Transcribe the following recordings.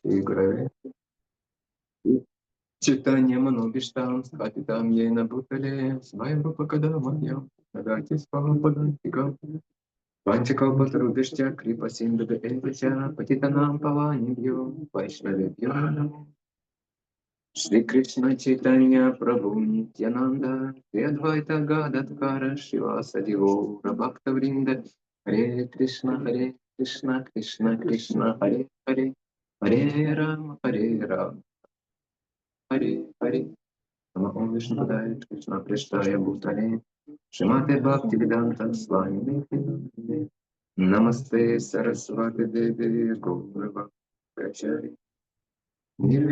Играет. Читанием обиштам, скатитам ей на бутыле, своего покадамания, дайте спам подантикам. Пантикал потрудишься, крипа синдубе эльбича, патитанам паванибью, вайшнавибью. Шри Кришна Чайтанья Прабху Нитьянанда, Шри Адвайта Гададхара, Шиваса Дивора Бхакта Вринда, Харе Кришна, Кришна Кришна, Харе Харе, Харе Рама, Харе Харе. Ом Вишну Дай Кришна Прештая Бхутале, Шримате Бхакти Веданта Свами Намасте Сарасвати Деви Гаура Бхакти. Мы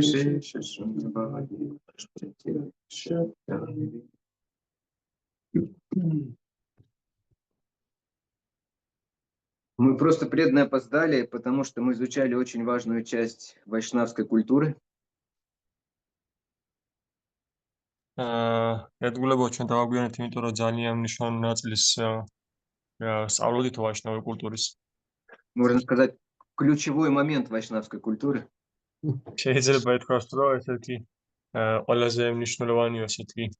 просто преданно опоздали, потому что мы изучали очень важную часть вайшнавской культуры. ერთგულებოდ ჩვენ დავაგვიანეთ, იმიტომ რომ ძალიან მნიშვნელოვანი ნაწილის სწავლობდით ვაიშნავური კულტურის. Можно сказать, ключевой момент вайшнавской культуры. შეიძლება ითქვას, რომ ესეთი ყველაზე მნიშვნელოვანი ესეთი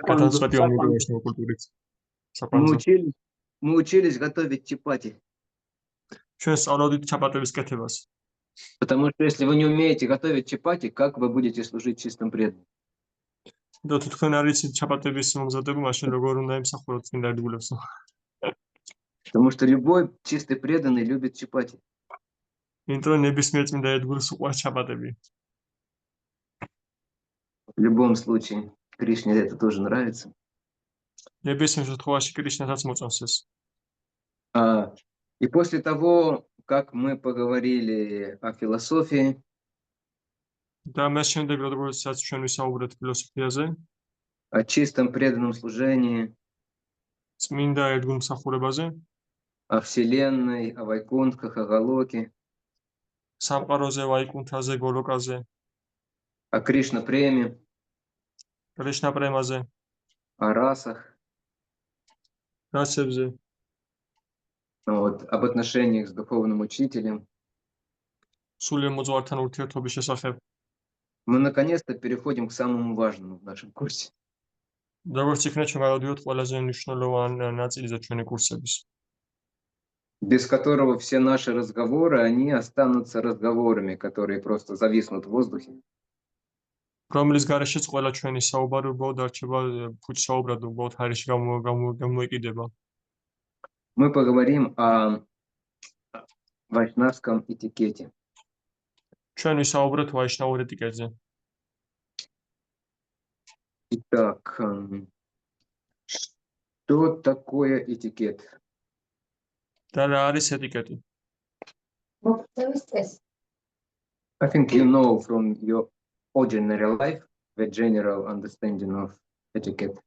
გადამწყვეტი მომენტი ვაიშნავური კულტურის. Мы учились готовить чапати. ჩვენ სწავლობდით ჩაპატების კეთებას. Потому что если вы не умеете готовить чапати, как вы будете служить чистым преданным? და თუ თქვენ არ იცით ჩაპატების მომზადება, მაშინ როგორ უნდა იმსახუროთ წმინდა ერთგულებს? Потому что любой чистый преданный любит чапати. იმიტომ რომ ნებისმიერ წმინდა ერთგულს უყვარს ჩაპატები. В любом случае, Кришне это тоже нравится. ნებისმიერ შემთხვევაში კრიშნასაც მოწონს ეს. И после того, как мы поговорили о философии, და მას შემდეგ, როდესაც ჩვენ ვისაუბრეთ ფილოსოფიაზე, о чистом преданном служении, წმინდა ერთგულმსახურებაზე, о Вселенной, о Вайкунтхах, о Галоке, სამყაროზე, ვაიკუნთაზე, გოლოკაზე, о Кришна преме, კრიშნა პრემაზე, о расах, რასებზე, об отношениях с духовным учителем. სულიერ მოძღვართან ურთიერთობის შესახებ. Мы наконец-то переходим к самому важному в нашем курсе. როგორც იქნება ჩვენ გავდივართ ყველაზე მნიშვნელოვან ნაწილზე ჩვენი კურსების. Без которого все наши разговоры, они останутся разговорами, которые просто зависнут в воздухе. რომლის გარეშეც ყველა ჩვენი საუბარი უბრალოდ არჩება ფუჭსაუბრად, უბრალოდ ჰაერში გამოიკიდება. Мы поговорим о вайшнавском этикете. ჩვენ ვისაუბრეთ ვაიშნავურ ეტიკეტზე. Итак, что такое этикет? და რა არის ეტიკეტი? I think you know from your ordinary life the general understanding of etiquette.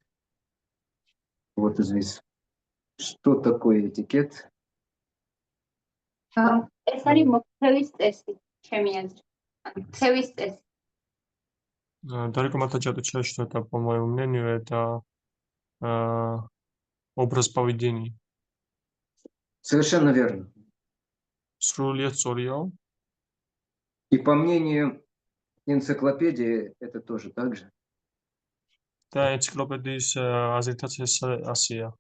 What is this? Что такое этикет? ეს არის მოქცევის წესი, ჩემი აზრით. მოქცევის წესი. Далеко матачато чаще это, по моему мнению, это образ поведения. Совершенно верно. Срулет сорьял. И по мнению энциклопедии это тоже так же. Да, энциклопедии азертация Асия.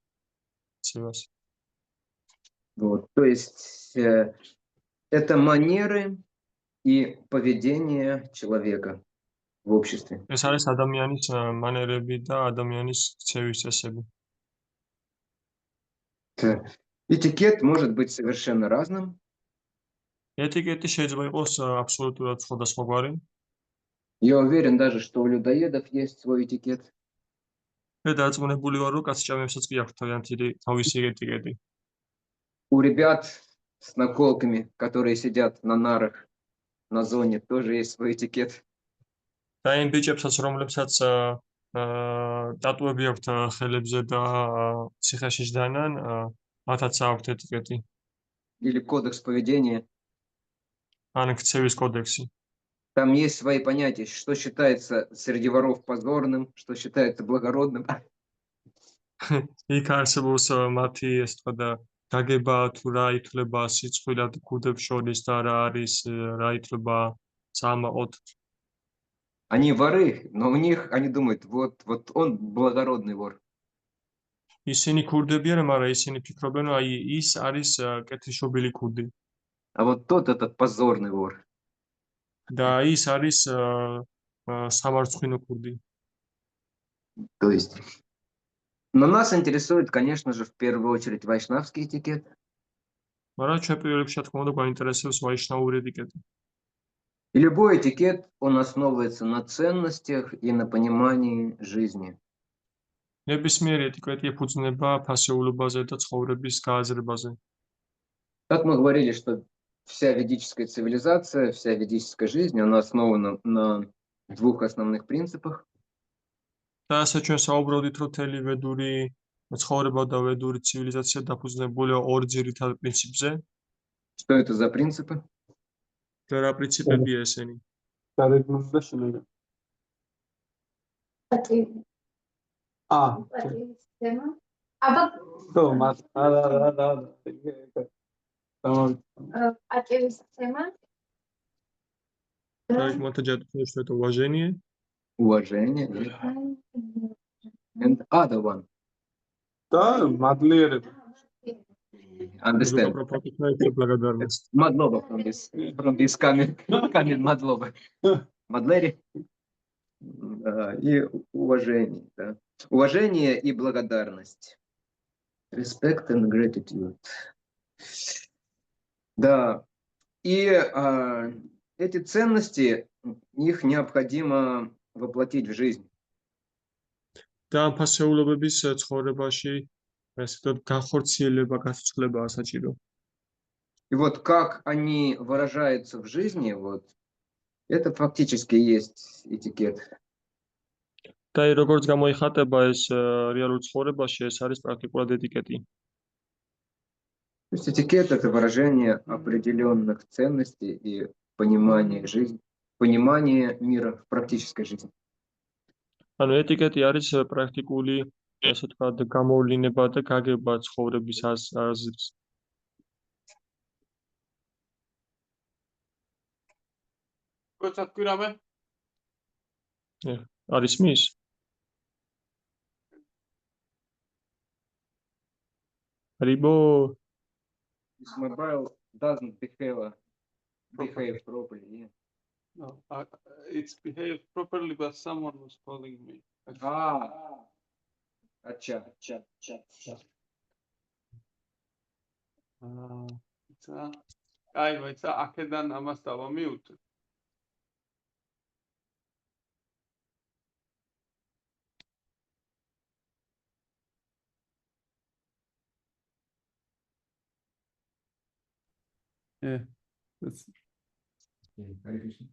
Вот, то есть это манеры и поведение человека в обществе. ეს არის ადამიანის მანერები და ადამიანის ქცევის წესები. Этикет может быть совершенно разным. ეტიკეტი შეიძლება იყოს აბსოლუტურად სხვადასხვაგვარი. Я уверен даже, что у людоедов есть свой этикет. მე დარწმუნებული ვარ, რომ კაცჭამებსაც კი აქვთ თავისი ეტიკეტი. У ребят с наколками, которые сидят на нарах на зоне, тоже есть свой этикет. და იმ ბიჭებსაც, რომლებსაც ტატუები აქვთ ხელებზე და ციხეში ჯდანან, მათაც აქვთ ეტიკეტი. Или кодекс поведения. ან ქცევის კოდექსი. Там есть свои понятия, что считается среди воров позорным, что считается благородным. იქ არსებობს მათი, ეს თქვა და გაგება თუ რა ითვლება სიცხვილად ქუდებს შორის და რა არის რა ითვლება სამაყოდ. Они воры, но у них, они думают, вот он благородный вор. ისინი ქურდები არა, მაგრამ ისინი ფიქრობენ, რომ აი ის არის კეთილშობილი ქურდი А вот тот этот позорный вор. და ის არის სამარცხვინო ქურდი. То есть, но нас интересует, конечно же, в первую очередь вайшнавский этикет. მაგრამ ჩვენ პირველ რიგში, რა თქმა უნდა, გვაინტერესებს ვაიშნაური ეტიკეტი. И любой этикет, он основывается на ценностях и на понимании жизни. ნებისმიერი ეტიკეტი ეფუძნება ფასეულობაზე და ცხოვრების გააზრებაზე. Как мы говорили, что вся ведическая цивилизация, вся ведическая жизнь, она основана на двух основных принципах. და ასე ჩვენ საუბრობდით, რომ მთელი ვედური ცხოვრება და ვედური ცივილიზაცია დაფუძნებულია ორ ძირითად პრინციპზე. Что это за принципы? და რა პრინციპებია ესენი? გარეგნული და შინაგანი. პატივისცემა. აბა ხო, მას რა. Tamam. პატივისცემა. Регламента ჯადოქი что это уважение. Уважение. And other one. და მადლიერება. Understand. благодарность. Мадлоба from this камень Мадлоба. Мадлери. И уважение. Да. Уважение и благодарность. Respect and gratitude. Да. И эти ценности, их необходимо воплотить в жизнь. და ამ ფასეულობების ცხოვრებაში ესე ვთქვათ განხორციელება, გასაცხლებაა საჭირო. И вот как они выражаются в жизни, вот это фактически и есть этикет. და როგორც გამოიხატება ეს რეალურ ცხოვრებაში, ეს არის პრაქტიკულად ეტიკეტი. То есть этикет — это выражение определенных ценностей и понимание жизни, понимание мира в практической жизни. ანუ ეტიკეტი არის პრაქტიკული, ასე ვთქვათ, გამოვლინება და გაგება ცხოვრების აზრის. როცა თქვირამე? არის მის? რიბო This mobile doesn't behave properly. Yeah. No, it's behaved properly, but someone was calling me. Acha. Აი, ვაიცა, აქედან ამას დავამიუტე. Yeah, that's Харе Кришна.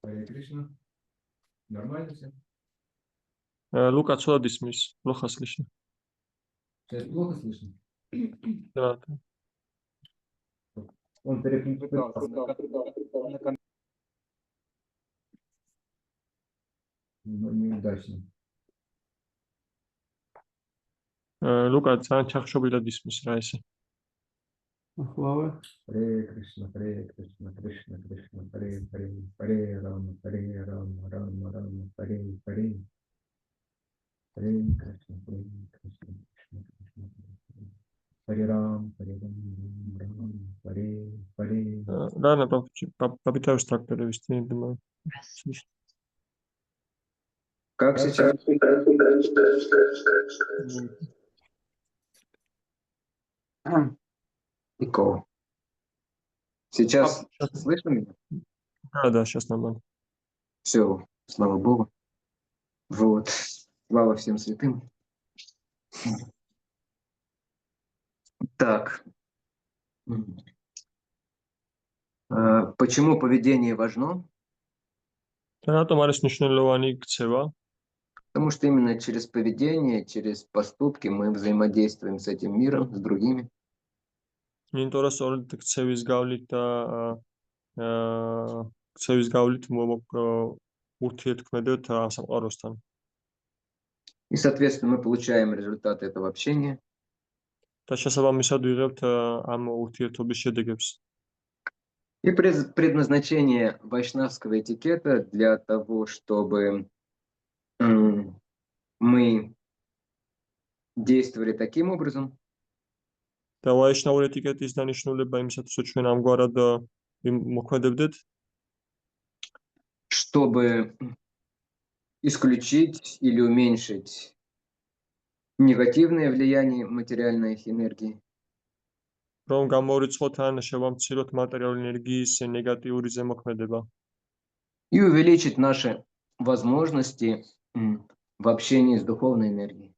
Харе Кришна. Нормально все? ლუკა ცუდად ისმის, плохо слышно. Сейчас плохо слышно? Да. Он переключился. Неудачно. ლუკა ძალიან ჩახშობილად ისმის რა ესე. ახლავე. Харе Кришна, Харе Кришна, Кришна Кришна, Харе Харе, Харе Рама, Харе Рама, Рама Рама, Харе Харе. Харе Кришна, Харе Кришна, Кришна Кришна, Харе Рам, Харе Рам, Рам, Харе Харе. Рано попытаюсь так перевести, думаю. Как сейчас? Никого. Сейчас слышно меня? Да, сейчас нормально. Все, слава Богу. Вот. Слава всем святым. Так. Почему поведение важно? რატომ არის მნიშვნელოვანი ქცევა? Потому что именно через поведение, через поступки мы взаимодействуем с этим миром, с другими. იმიტომ რომ სწორედ ქცევის გავლით და ქცევის გავლით ურთიერთქმედოთ სამყაროსთან. И, соответственно, мы получаем результаты этого общения. და შესაბამისად ვიღებთ ამ ურთიერთობის შედეგებს. И предназначение вайшнавского этикета для того, чтобы мы действовали таким образом, და ვაიშნაური ეტიკეტის დანიშნულება იმისათვის, რომ ჩვენ ამგვარად მოქმედებდეთ, чтобы исключить или уменьшить негативное влияние материальной энергии, რომ გამორიცხოთ ან შევამციროთ მატერიალური ენერგიის ნეგატიური ზემოქმედება и увеличить наши возможности в общении с духовной энергией.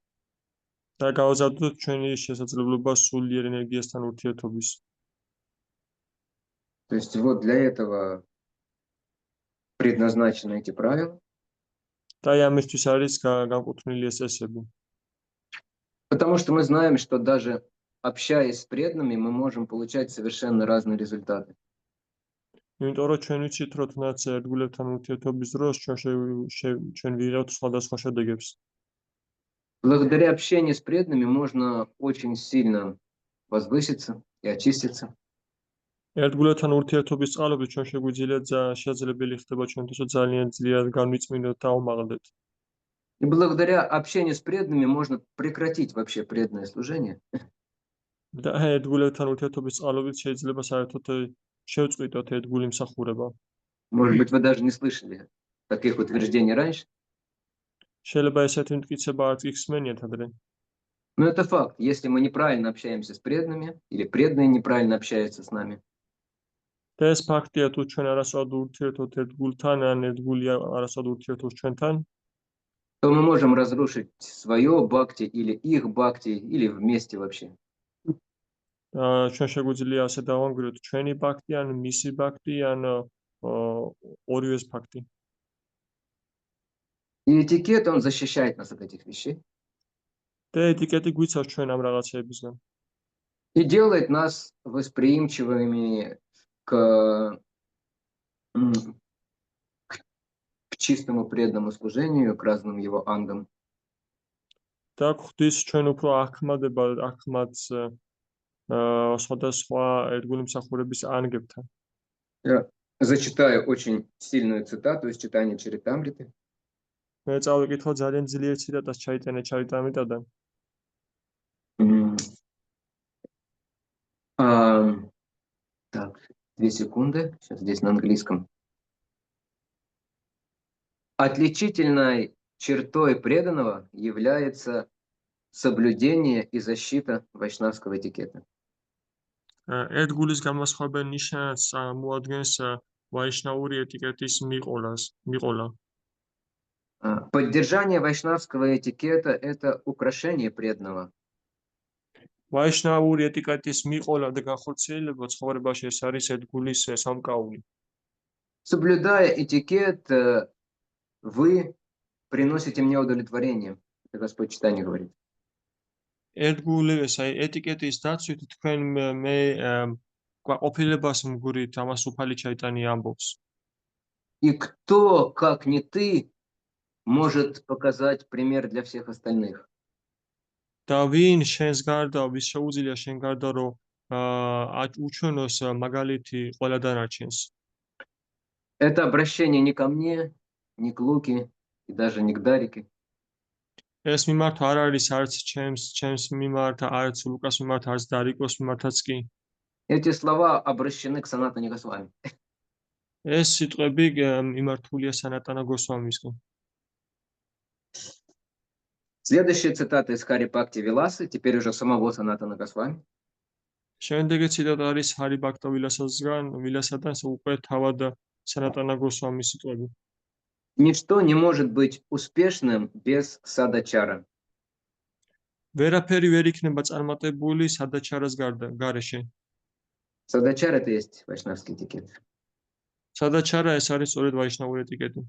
და გავაზარდოთ ჩვენი შესაძლებლობა სულიერ ენერგიასთან ურთიერთობის. То есть вот для этого предназначены эти правила, და ამისთვის არის განკუთვნილი ეს წესები. потому что мы знаем, что даже общаясь с преданными, мы можем получать совершенно разные результаты. იმიტომ რომ ჩვენ ვიცით, რომ თუნდაც ერთგულებთან ურთიერთობის დროს ჩვენ ვიღებთ სხვადასხვა შედეგებს. Благодаря общению с преданными можно очень сильно возвыситься и очиститься. ერთგულებთან ურთიერთობის წყალობით ჩვენ შესაძლებელი ხდება ჩვენთვის ძალიან ძლიერ განვიწმინდოთ და აუმაღლდეთ. И благодаря общению с преданными можно прекратить вообще преданное служение. და ერთგულებთან ურთიერთობის წყალობით შეიძლება საერთოდ შევწყვიტოთ ერთგული მსახურება. Может быть, вы даже не слышали таких утверждений раньше. შეიძლება ესეთი მტკიცება არც იხსმენიათ ადრე. Но это факт. Если мы неправильно общаемся с преданными, или преданные неправильно общаются с нами, და ეს ფაქტია, თუ ჩვენ არასწორად ურთიერთობთ ერთგულთან, ან ერთგული არასწორად ურთიერთობს ჩვენთან, то мы можем разрушить свое бхакти или их бхакти, или вместе вообще. ჩვენ შეგვიძლია ასე დავანგრიოთ ჩვენი ბაქტი, ან მისი ბაქტი, ან ორივეს ბაქტი. И этикет, он защищает нас от этих вещей. და ეტიკეტი გვიცავს ჩვენ ამ რაღაცეებისგან. И делает нас восприимчивыми к чистому преданному служению, к разным его ангам. და გვხდის ჩვენ უფრო ახმადს სხვადასხვა ერთგული მსახურების ანგებთან. Я зачитаю очень сильную цитату из читания Чаритамриты. მე წავიკითხო ძალიან ძლიერ ციტატას ჩაიტანე ჩარიტამრიტადან. Так, 2 секунды. Сейчас здесь на английском. Отличительной чертой преданного является соблюдение и защита вайшнавского этикета. ერთგულის გამოსხავებელ ნიშანს წარმოადგენს ვაიშნაური ეტიკეტის მიყოლა. Поддержание вайшнавского этикета – это украшение преданного. ვაიშნაური ეტიკეტის მიყოლა და განხორციელება ცხოვრებაში ეს არის ერთგულის სამკაული. Соблюдая этикет, вы приносите мне удовлетворение. Это Господь Читание говорит. ერთგულეს, ეტიკეტის დაცვით თქვენ მე ყოფილებას მგურით, ამას უფალი ჩაიტანია ამბობს. И кто, как не ты, может показать пример для всех остальных? და ვინ შენს გარდა, ვის შეუძლია შენ გარდა, რომ უჩვენოს მაგალითი ყველა დანარჩენს. Это обращение не ко мне, не к Луке и даже не к Дарике. ეს მიმართ არ არის არც ჩემს მიმართ, არც ლუკას მიმართ, არც დარიკოს მიმართაც კი. Эти слова обращены к Санатане Госвами. ეს სიტყვები მიმართულია სანატანა გოსვამისკენ. Следующая цитата из Хари Бхакти Виласы, теперь уже самого Санатана Госвами. შემდეგი ციტატა არის ჰარი ბაქტა ვილასადან, უკვე თავად სანატანა გოსვამის სიტყვები. Ничто не может быть успешным без садачара. ვერაფერი ვერ იქნება წარმატებული სადაჩარას გარეშე. Садачар – это есть вайшнавский этикет. სადაჩარა ეს არის სწორედ ვაიშნაური ეტიკეტი.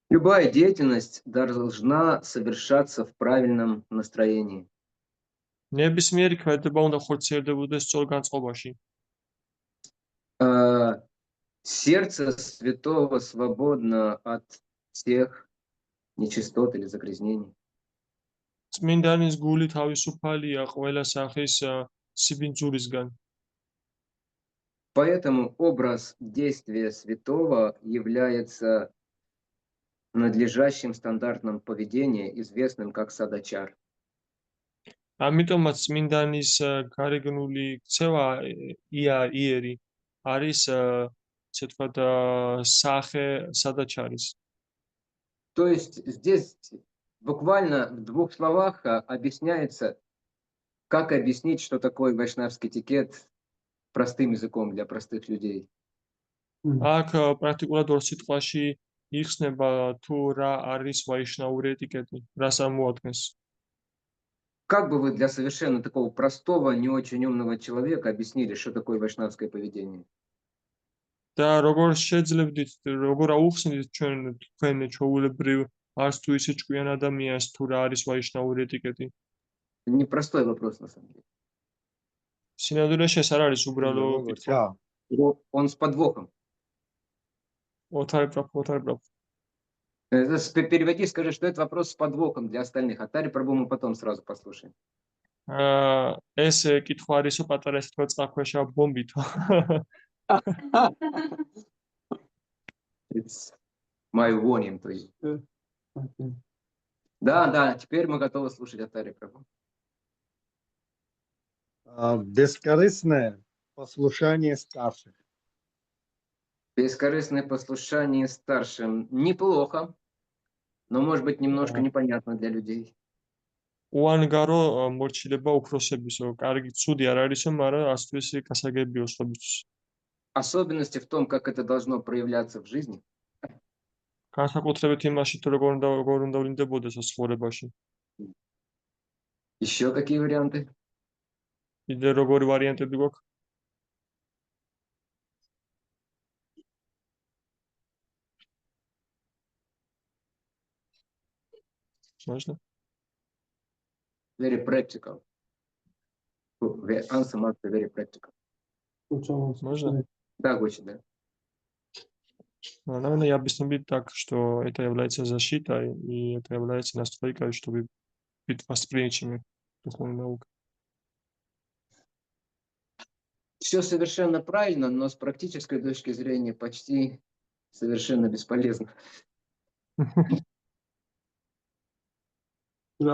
Любая деятельность должна совершаться в правильном настроении. ნებისმიერი ქმედება უნდა ხორციელდებოდეს სწორ განწყობაში. Сердце святого свободно от всех нечистот или загрязнений. წმინდანის გული თავისუფალია ყველა სახის სიბინძურისგან. Поэтому образ действия святого является надлежащим стандартом поведения, известным как садачар. ამიტომაც წმინდანის გარეგნული ქცევა იერი არის ესე ვთქვათ სახე სადაჩარის. То есть здесь буквально в двух словах объясняется, как объяснить, что такое вайшнавский этикет простым языком для простых людей. აქ პრაქტიკულად ორ სიტყვაში იხსნება თუ რა არის ვაიშნაური ეტიკეტი, რას ამოადგენს. Как бы вы для совершенно такого простого, не очень умного человека объяснили, что такое вайшнавское поведение? და როგორ შეძლებდით, როგორ აუხსნით თქვენ ჩვეულებრივ არც თუ ისე ჭკვიან ადამიანს თუ რა არის ვაიშნაური ეტიკეტი? Непростой вопрос, на самом деле. სინამდვილეში ეს არ არის უბრალო კითხვა. Он с подвохом. ოთარი პრაფ. Переводи, скажи, что это вопрос с подвохом для остальных. А Тари Прабху мы потом сразу послушаем. ეს კითხვა არისო პატარა ესე თქვა წყალქვეშა ბომბითო. It's my warning to you. Okay. Да, теперь мы готовы слушать Атари Прабху. Бескорыстное послушание старших. Бескорыстное послушание старшим неплохо, но может быть немножко непонятно для людей. უანგარო მორჩილება უფროსებისო, კარგი ცუდი არ არისო, მაგრამ ასე თუ ისე გასაგებიო სხვებისთვის. Особенности в том, как это должно проявляться в жизни. განსაკუთრებით იმაში, თუ როგორ უნდა ვლინდებოდეს ცხოვრებაში. Еще какие варианты? კიდე როგორი ვარიანტები გვაქვს? Можно? Very practical. The answer must be very practical. Можно? Да, очень, да. Наверное, я объясню так, что это является защитой, и это является настройкой, чтобы быть восприимчивыми к духовной науке. Все совершенно правильно, но с практической точки зрения почти совершенно бесполезно. It's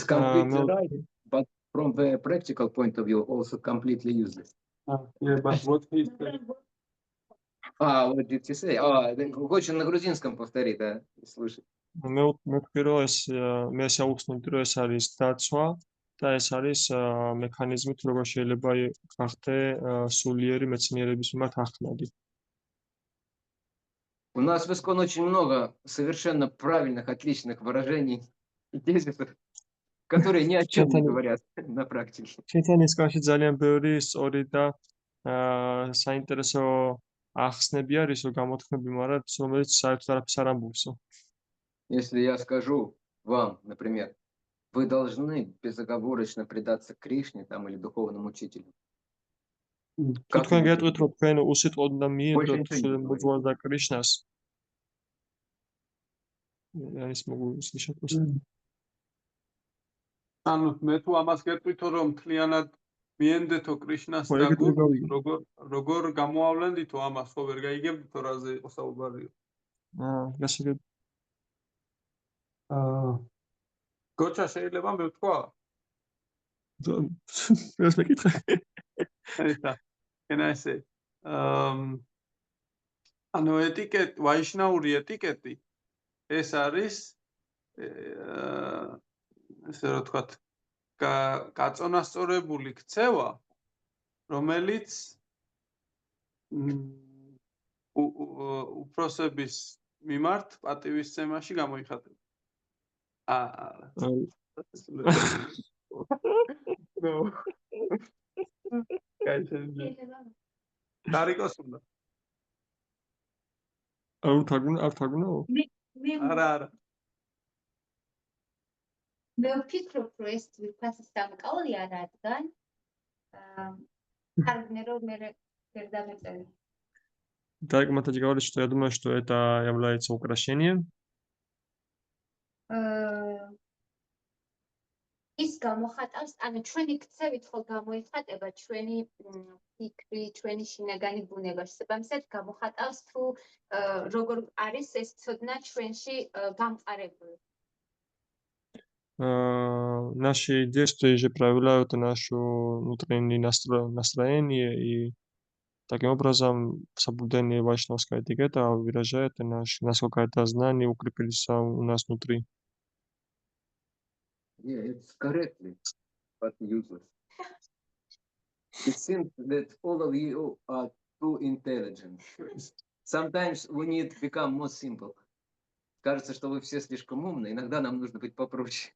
completely right, but from the practical point of view, also completely useless. Yeah, but what he said. What did you say? Хочешь на грузинском повтори, да? Слушай. მე ვთქვი, რომ მე შეაუხსნით, რომ ეს არის დაცვა და ეს არის მექანიზმი, თუ როგორ შეიძლება გახდე სულიერი მეცნიერების მიმართ ახმადი. У нас в ИСККОН очень много совершенно правильных, отличных выражений и тезисов, которые ни о чем не говорят на практике. ჩვენთან ისკაში ძალიან ბევრი სწორი და საინტერესო ახსნები არის, გამოთქმები, მაგრამ რომელიც საერთოდ არაფერს არ ამბობსო. Если я скажу вам, например, вы должны безоговорочно предаться Кришне там, или духовному учителю. თუ თქვენ გეტყვით, რომ თქვენ უსიტყვოდ უნდა მიენდოთ მოძღვარს და კრიშნას, არის მოგუსიშოთ. ანუ მე თუ ამას გეტყვით, რომ მთლიანად მიენდეთო კრიშნას და როგორ გამოავლენდითო ამას, ხო ვერ გაიგებდითო რაზე იყო საუბარი. გასაგებ. გოჩა შეიძლება მე ვთქვა? ეს მეკითხე. Can I say? ანუ ეტიკეტი, ვაიშნაური ეტიკეტი ეს არის ესე რა ვთქვათ, გაწონასწორებული ქცევა, რომელიც უფროსების მიმართ პატივისცემაში გამოიხატება. No. Tarikos უნდა. არ თარგმნო? არა. მე ვფიქრობ, რომ ეს თვითონ სამკაულია, რადგან თარგმნე რომ მე ვერ დამეწერე. Так, Матади говорит, что я думаю, что это является украшением. ის გამოხატავს, ანუ ჩვენი ქცევით ხო გამოიხატება ჩვენი ფიქრი, ჩვენი შინაგანი ბუნება. შესაბამისად გამოხატავს თუ როგორ არის ეს ცოდნა ჩვენში გამყარებული. Наши действия же проявляют нашу внутреннее настроение, и таким образом соблюдение вайшнавской этикета выражает насколько это знание укрепились у нас внутри. Yeah, it's correctly, but useless. It seems that all of you are too intelligent. Sometimes we need to become more simple. Кажется, что вы все слишком умны, иногда нам нужно быть попроще.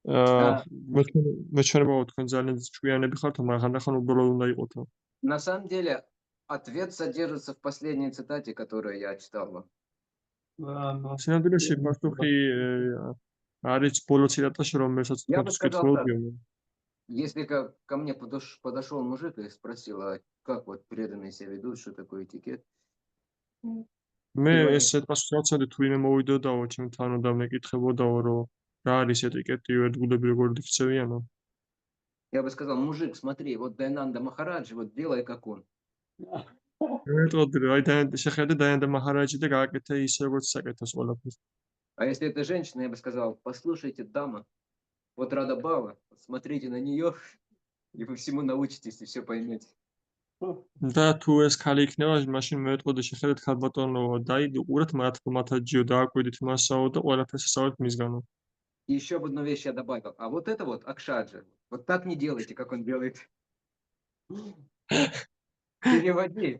მე ჩვენება თქვენ ძალიან ჭკვიანები ხართ, მაგრამ ხანდახან უბრალოდ უნდა იყოთ. На самом деле, ответ содержится в последней цитате, которую я читал вам. სინამდვილეში პასუხი არის ბოლო ციტატაში, რომელსაც Я бы თქვენ сказал так. გკითხულობ. Если ко мне подошел мужик и спросил, а как вот преданные себя ведут, что такое этикет, მე ესეთ პასუხს ავცადე, თუ ვინმე მოვიდოდაო ჩემთან და მეკითხებოდაო, რომ რა არის ეტიკეტი, ერთგულები როგორ იქცევიანო. я бы сказал, мужик, смотри, вот Дайнанда Махараджи, вот делай как он. მეტყოდი, რომ აი შეხედე დაიანდა მაჰარაჯი და გააკეთე ისე, როგორც საკეთოს ყველაფერს. А если это женщина, я бы сказал, послушайте, дама, вот Рада Бава, смотрите на нее, и вы всему научитесь, и все поймете. და თუ ეს ქალი იქნება, მაშინ მეტყოდი შეხედეთ ქალბატონო, დაიდი უყურეთ მათაჯიო, დააკვირდით მასაო და ყველაფერს ასწავლეთ მისგანო. И еще об одну вещь я добавил. А вот это вот Акшаджа, вот так не делайте, как он делает. Переводи.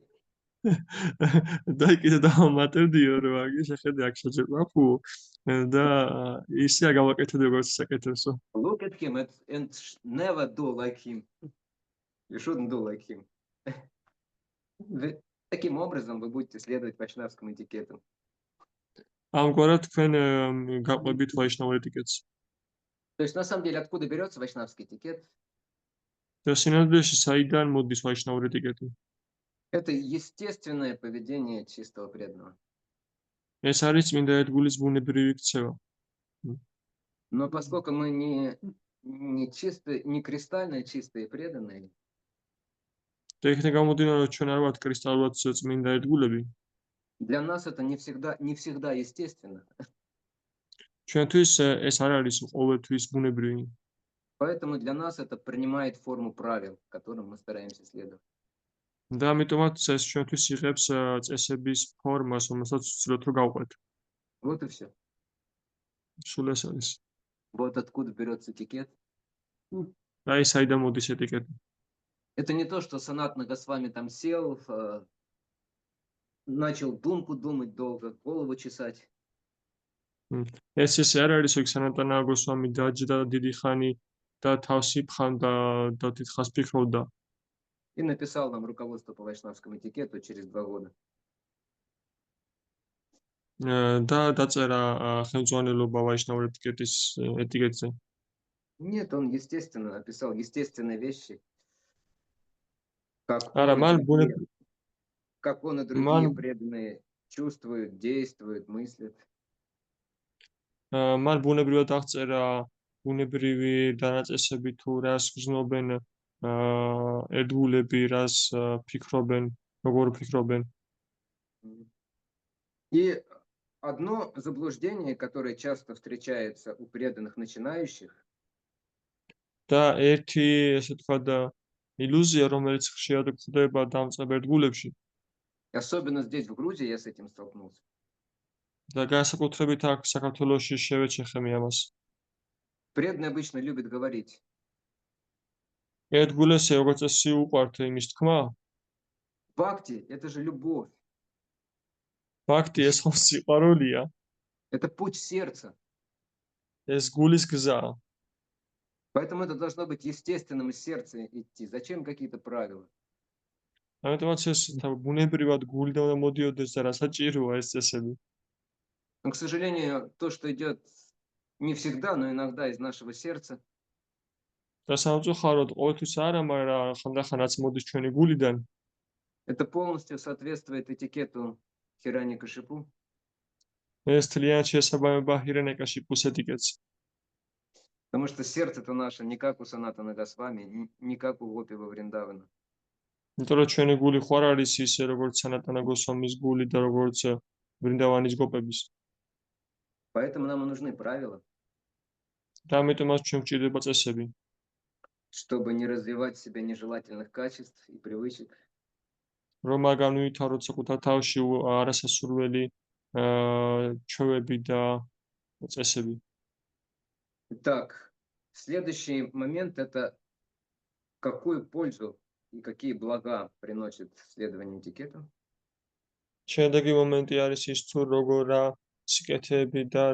და კიდე დავამატებდიო, რომ აგი შეხედე აქ შეჭრაფუ და ისე გავაკეთე როგორც საკეთებსო. Look at him and never do like him. You shouldn't do like him. Таким образом вы будете следовать вайшнавскому этикету. ამგვარად თქვენ გაყვებით ვაიშნავ ეტიკეტს. То есть, на самом деле, откуда берется вайшнавский этикет? და სინამდვილეში საიდან მოდის ვაიშნავ ეტიკეტი? Это естественное поведение чистого преданного. ეს არის წმინდა ერთგულის ბუნებრივი ქცევა. Но поскольку мы не чистые, не кристально чистые преданные, და იქნე გამომდინარე, რომ ჩვენ არ ვართ კრისტალურად წმინდა ერთგულები. для нас это не всегда естественно. ჩვენთვის ეს არ არის ყოველთვის ბუნებრივი. Поэтому для нас это принимает форму правил, которым мы стараемся следовать. და ამიტომაც ეს ჩვენთვის იღებს წესების ფორმას, რომელსაც ვცდილობთ რომ გავყვეთ. Вот и все. სულ ეს არის. Вот откуда берется этикет. აი საიდან მოდის ეტიკეტი. Это не то, что Санатана Госвами там сел, начал думку думать долго, голову чесать. ეს ისე არ არის, რომ სანატანა გოსვამი დაჯდა დიდი ხანი და თავსი ფხანდა და დიდხანს ფიქრობდა. И написал нам руководство по вайшнавскому этикету через 2 года. და დაწერა ხელმძღვანელობა ვაიშნავ ეტიკეტზე. Нет, он естественно написал естественные вещи. Как он и другие преданные чувствуют, действуют, мыслят. მან ბუნებრივად აღწერა ბუნებრივი დანაწესები თუ რას გრძნობენ ერთგულები, რას ფიქრობენ, როგორ ფიქრობენ. И одно заблуждение, которое часто встречается у преданных начинающих, და ერთი ესე თქვა და ილუზია, რომელიც ხშირად გვხვდება დამწყებ ერთგულებში. особенно здесь в Грузии я с этим столкнулся. და განსაკუთრებით აქ საქართველოში შევეჩეხემი ამას. Преданные обычно любят говорить: ერთგულეს როგორც წესი უყვართ იმის თქმა. Бхакти — это же любовь. ბაქტი ეს ხო სიყვარულია. Это путь сердца. ეს გულის გზა. Поэтому это должно быть естественным из сердца идти. Зачем какие-то правила? ამიტომაც ეს ბუნებრივად გულიდან უნდა მოდიოდეს და რა საჭიროა ეს წესები. Но, к сожалению, то, что идет не всегда, но иногда из нашего сердца, და სამწუხაროდ ყოველთვის არა, მაგრამ ხანდახანაც მოდის ჩვენი გულიდან. это полностью соответствует этикету Хираникашипу. ეს თლიანად შეესაბამება ჰირენეკაში პლუს ეტიკეტს. Потому что сердце-то наше не как у Санатана Госвами, не как у Гопи во Вриндавана. იმიტომ რომ ჩვენი გული ხო არ არის ისე როგორც სანატანა გოსვამის გული და როგორც ბრინდავანის გოპების. Поэтому нам и нужны правила, და ამიტომაც ჩვენ გვჭირდება წესები, чтобы не развивать в себе нежелательных качеств и привычек. რომ არ განვითაროთ საკუთარ თავში არასასურველი ჩვევები და წესები. Итак, следующий момент – это какую пользу и какие блага приносит следование этикету. შემდეგი მომენტი არის ის თუ როგორ რა სიკეთეები და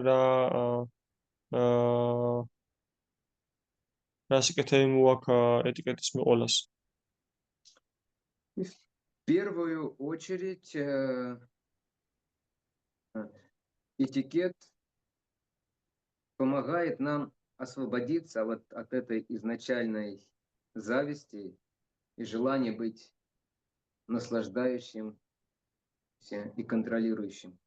რა სიკეთეები მოაქვს ეტიკეტის მიყოლას. В первую очередь этикет помогает нам освободиться вот от этой изначальной зависти и желания быть наслаждающимся и контролирующим.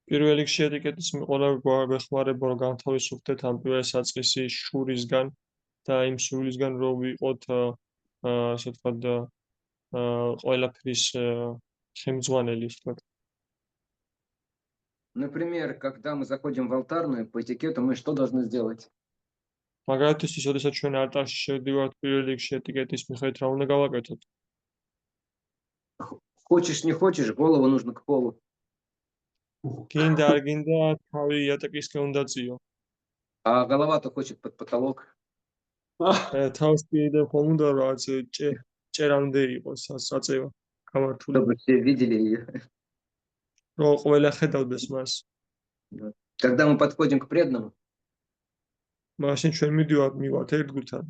პირველ რიგში ეტიკეტის მიყოლა გვეხმარება რომ განთავისუფლდეთ ამ პირველ საწყისი შურისგან და იმ სულისგან რომ ვიყოთ ასე ვთქვათ ყველაფრის ხელმძღვანელი ვთქვათ. Например, когда мы заходим в алтарную, по этикету мы что должны сделать? მაგალითად, როდესაც ჩვენ არტარში შევდივართ, პირველ რიგში ეტიკეტის მიხედვით რა უნდა გავაკეთოთ? Хочешь, не хочешь, голову нужно к полу. გინდა არ გინდა თავი იატაკისკენ უნდა წიო. А голова-то хочет под потолок. თავს კიდე ხომ უნდა რაც ჭერამდე იყოს საწევა გამართული. Чтобы все видели ее. რომ ყველა ხედავდეს მას. Когда мы подходим к преданному, მაშინ ჩვენ მივართ ერთგულთან.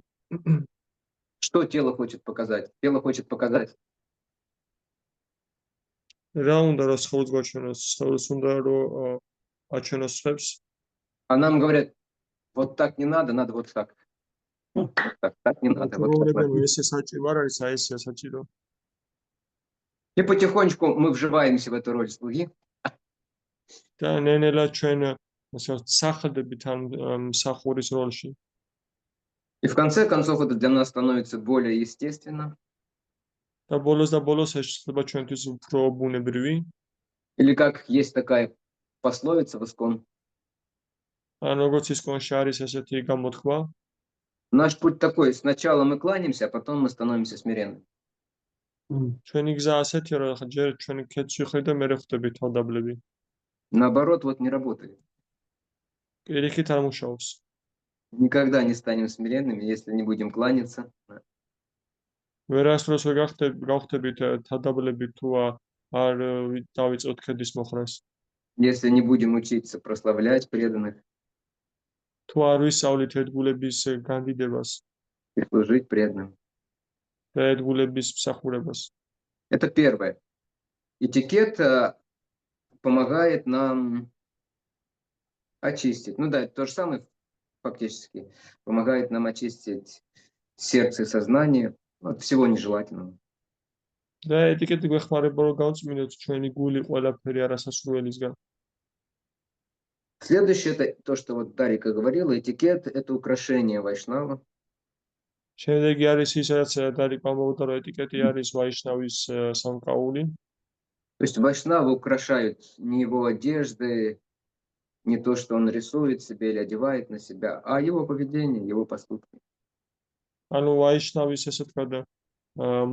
что тело хочет показать? Тело хочет показать. რა უნდა რომ სხეულს გვაჩვენოს? სხეულს უნდა რომ აჩვენოს ხებს. А нам говорят, вот так не надо, надо вот так. Вот так не надо. Вот так. ესე საჭირო არ არის, აი ესეა საჭირო. И потихонечку мы вживаемся в эту роль слуги. და ნენელა ჩვენ სახლდებით ამ მსახურის როლში. И в конце концов это для нас становится более естественно. და ბოლოს ეს შეიძლება ჩვენთვის უფრო ბუნებრივი. Или как есть такая пословица в Искон. ან როგორც ისკონში არის ესეთი გამოთქვა. Наш путь такой: сначала мы кланяемся, а потом мы становимся смиренными. ჩვენი გზა ასეთია, რომ ჯერ ჩვენი ქედს ვიხდით და მერე ხვდებით თავდაბლები. Наоборот, вот не работает. პირიქით არ მუშაობს. Никогда не станем смиренными, если не будем кланяться. ვერასდროს ვერ გავხდებით თავდაბლები თუ არ დავიწყოთ ქედის მოხრას. Если не будем учиться прославлять преданных თუ არ ვისწავლით ერთგულების განდიდებას и служить преданным. და ერთგულების მსახურებას. Это первое. Этикет помогает нам очистить. Ну да, это то же самое фактически. Помогает нам очистить сердце и сознание от всего нежелательного. და ეტიკეტი გვეხმარება რომ გავწმინდოთ ჩვენი გული ყველაფერი არასასურველისგან. Следующее, это то, что вот Дарика говорила, этикет – это украшение вайшнава. შემდეგი არის ის, რაც დარიკა ამბობდა, რომ ეტიკეტი არის ვაიშნავის სამკაული. То есть вайшнавы украшают не его одежды, не то, что он рисует себе или одевает на себя, а его поведение, его поступки. ანუ ვაიშნავის ესე თქვა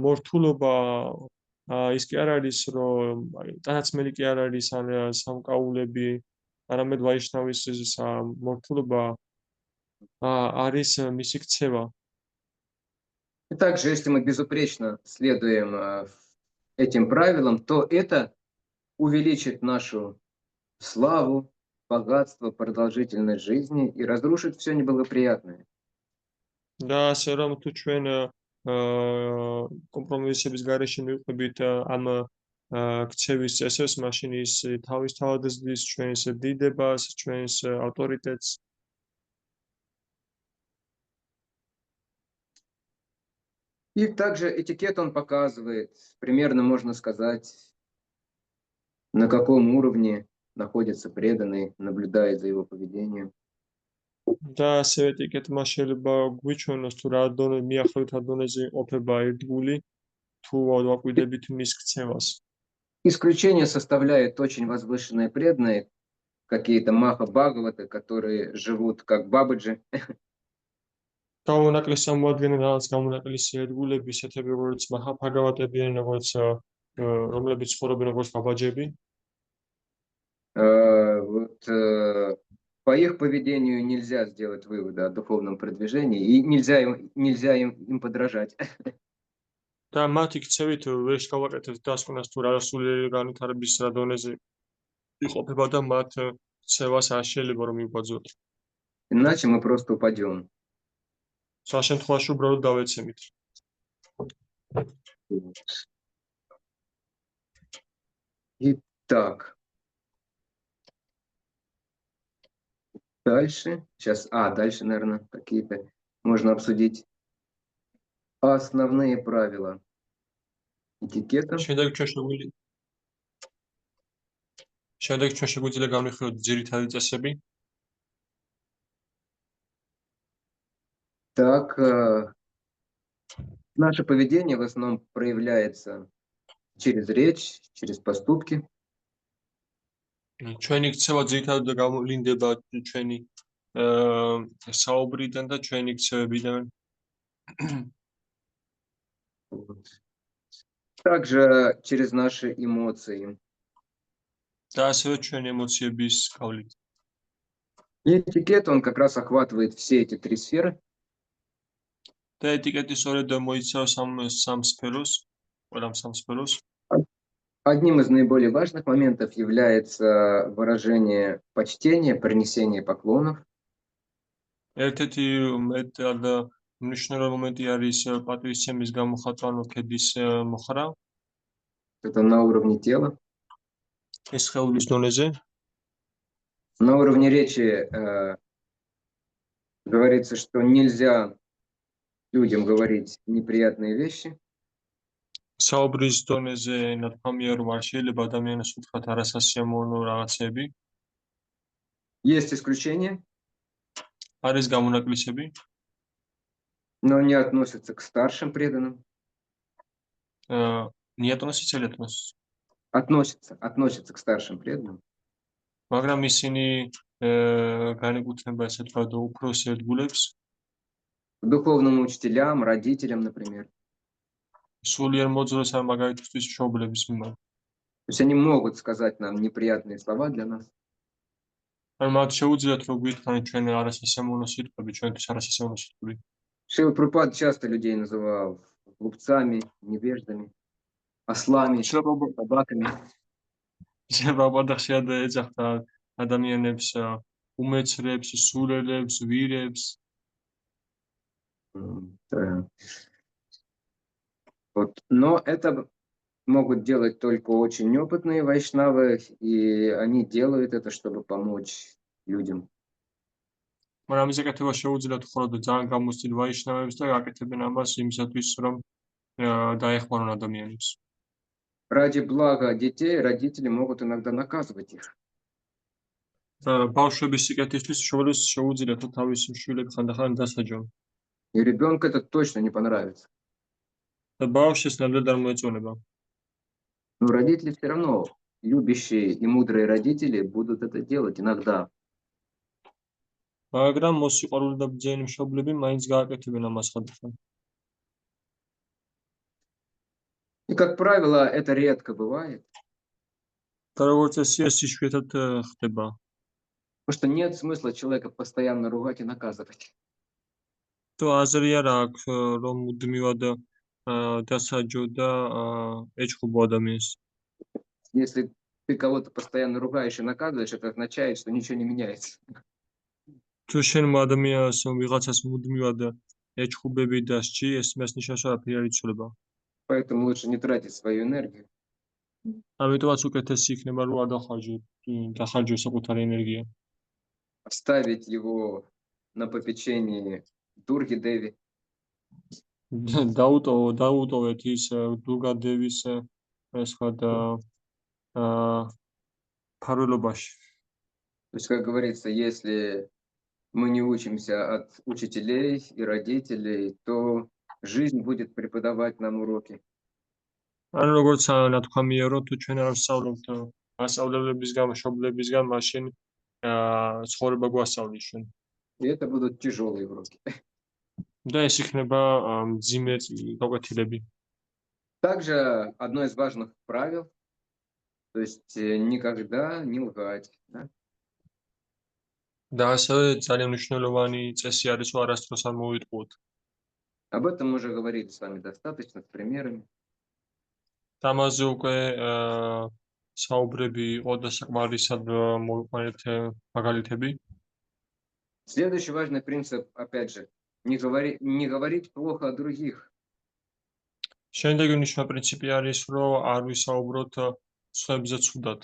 მორთულობა ის კი არ არის, რომ ტანაცმელი კი არ არის ან სამკაულები, არამედ ვაიშნავის მორთულობა არის მისი ქცევა. И также, если мы безупречно следуем этим правилам, то это увеличит нашу славу, богатство, продолжительность жизни и разрушит все неблагоприятное. და ასე რომ თუ ჩვენ კომპრომისების გარეშე მივყვებით ამ ქცევის წესებს, მაშინ ის თავისთავად ზრდის ჩვენს დიდებას, ჩვენს ავტორიტეტს. И также этикет он показывает, примерно можно сказать, на каком уровне находится преданный, наблюдает за его поведением. და ასევე ეტიკეტმა შეიძლება გვიჩვენოს თუ რა დონე მიახლოებით რა დონეზე ყოფება ერთგული თუ ვაკვირდებით მის ქცევას. Исключение составляют очень возвышенные преданные, какие-то маха-бхагаваты, которые живут как бабаджи. გამონაკლისს წარმოადგენენ რაღაც გამონაკლისი ერთგულები, ისეთები როგორც მაჰაბჰაგავატები ან როგორც რომლებიც ცხოვრობენ როგორც ბაბაჯები. По их поведению нельзя сделать выводы о духовном продвижении, и нельзя им подражать. და მათი ქცევით ვერ შევაკეთებთ დასკვნას თუ რა სულიერი განვითარების რა დონეზე იყოფება და მათ ქცევას არ შეიძლება რომ მიგვაძოთ. Иначе мы просто упадем. სხვა შემთხვევაში უბრალოდ დავეცემით. Итак. Дальше. Сейчас, дальше, наверное, какие-то можно обсудить основные правила этикета. შემდეგ ჩვენ შეგვიძლია განვიხილოთ ძირითადი წესები. Так, наше поведение в основном проявляется через речь, через поступки. ჩვენი ქცევა ძირითადად გამოვლინდება ჩვენი საუბრიდან და ჩვენი ქცევებიდან. Также через наши эмоции. და ასევე ჩვენი ემოციების გავლით. И этикет, он как раз охватывает все эти три сферы. და ეტიკეტი სწორედ მოიცავს სამ სფეროს, ყველა სამ სფეროს. Одним из наиболее важных моментов является выражение почтения, принесение поклонов. ერთ-ერთი მეტად მნიშვნელოვანი მომენტი არის პატივისცემის გამოხატვა ქედის მოხრა. Это на уровне тела. ეს ხეულის დონეზე. На уровне речи говорится, что нельзя людям говорить неприятные вещи. საუბრის დონეზე ნათქვამია რომ არ შეიძლება ადამიანს უთხრათ არასასიამოვნო რაღაცები. Есть исключения. არის გამონაკლისები. Но они относятся к старшим преданным. Не относится или относится? Относятся к старшим преданным. მაგრამ ისინი განეკუთვნება ესე თქვა უფროს ერთგულებს. К духовным учителям, родителям, например. სულიერ მოძრაობს ამ მაგალითისთვის მშობლების მიმართ. То есть они могут сказать нам неприятные слова для нас. ან მათ შეუძლიათ რომ გვითხრან ჩვენ არასასიამოვნო სიტყვები, ჩვენთვის არასასიამოვნო სიტყვები. Шрила Прабхупада часто людей называл глупцами, невеждами, ослами, собаками. Прабхупада ხშირად ეძახდა ადამიანებს უმეცრებს, სულელებს, ვირებს. Да. Вот. Но это могут делать только очень опытные вайшнавы, и они делают это, чтобы помочь людям. მაგრამ ამის გაკეთება შეუძლიათ მხოლოდ ძალიან გამოცდილ ვაიშნავებს და აკეთებენ ამას იმისათვის, რომ დაეხმარონ ადამიანებს. Ради блага детей родители могут иногда наказывать их. ბავშვების სიკეთისთვის შორის შეუძლიათ თავისი შვილები ხანდახან დასაჯონ. И ребенку это точно не понравится. და ბავშვს ნამდვილად არ მოეწონება. Но родители все равно, любящие и мудрые родители, будут это делать иногда. მაგრამ მოსიყვარული და ბრძენი მშობლები მაინც გააკეთებენ ამას ხანდახან. И, как правило, это редко бывает. და როგორც წესი ეს იშვიათად ხდება. Потому что нет смысла человека постоянно ругать и наказывать. თუ აზრი არ აქვს რომ მუდმივად დასაჯო და ეჭხუბო ადამიანს. Если ты кого-то постоянно ругаешь и наказываешь, это означает, что ничего не меняется. თუ შენ ადამიანს ვიღაცას მუდმივად ეჭხუბები და სჭი, ეს მას ნიშნავს რომ არაფერი არ იცვლება. Поэтому лучше не тратить свою энергию. ამიტომაც უკეთესი იქნება რომ არ დახარჯო საკუთარი ენერგია. Оставить его на попечении Дурги Деви. დაუტოვეთ ის დურგა დევის სხვა და ფარველობაში. То есть, как говорится, если мы не учимся от учителей и родителей, то жизнь будет преподавать нам уроки. ანუ როგორც ნათქვამია, რომ თუ ჩვენ არ ვსწავლობთ მასწავლებლებისგან, მშობლებისგან, მაშინ ცხოვრება გვასწავლის ჩვენ. И это будут тяжелые уроки. და ეს იქნება მძიმე გაკვეთილები. Также одно из важных правил, то есть никогда не лгать. Да? და ასევე ძალიან მნიშვნელოვანი წესი არის, რომ არასდროს არ მოვიტყუოთ. Об этом мы уже говорили с вами достаточно, с примерами. დამაზე უკვე საუბრები იყო და საკმარისად მოვიყვანეთ მაგალითები. Следующий важный принцип, опять же, не говорить плохо о других. შემდეგი მნიშვნელოვანი პრინციპი არის, რომ არ ვისაუბროთ სხვებზე ცუდად.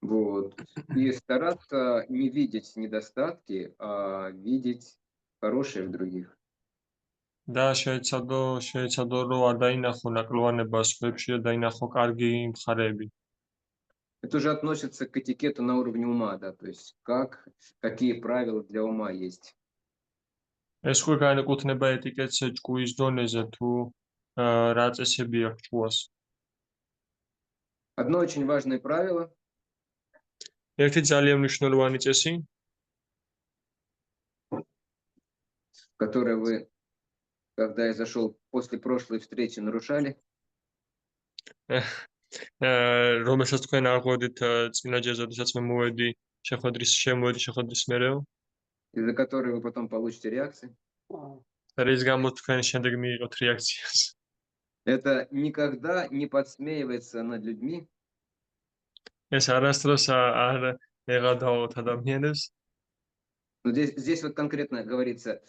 Вот. И стараться не видеть недостатки, а видеть хорошее в других. და შეეცადო რომ არ დაინახო ნაკლოვანება სხვებში და დაინახო კარგი მხარეები. Это уже относится к этикету на уровне ума, да, то есть какие правила для ума есть. ეს უკვე განეკუთვნება ეტიკეტს ჭკუის დონეზე თუ რა წესები აქვს ჭკუას. Одно очень важное правило, ერთი ძალიან მნიშვნელოვანი წესი, которое вы, когда я зашел после прошлой встречи, нарушали, რომელსაც თქვენ აღვედით წინა ჯერზე, როდესაც მე მოვედი შეხვედრის მერეო, из-за которой вы потом получите реакции. რის გამო თქვენ შემდეგ მიიღოთ რეაქციას. Это никогда не подсмеивается над людьми, ეს არასდროს არ ეღადაოთ ადამიანებს. но здесь вот конкретно говорится,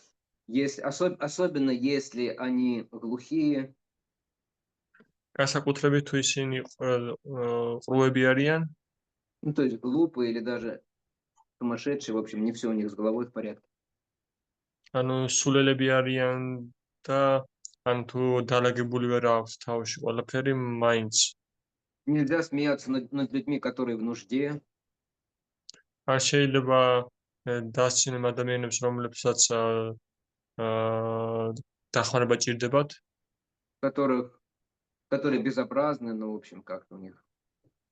особенно если они глухие, განსაკუთრებით თუ ისინი ყრუები არიან, ну то есть глупые или даже сумасшедшие, в общем, не все у них с головой в порядке. ანუ სულელები არიან და ან თუ დალაგებული ვერ აქვს თავში ყველაფერი, მაინც Нельзя смеяться над людьми, которые в нужде, არ შეიძლება დასცინემ ადამიანებს, რომლებსაც დახმარება ჭირდებათ, которые безобразны, но, в общем, как-то у них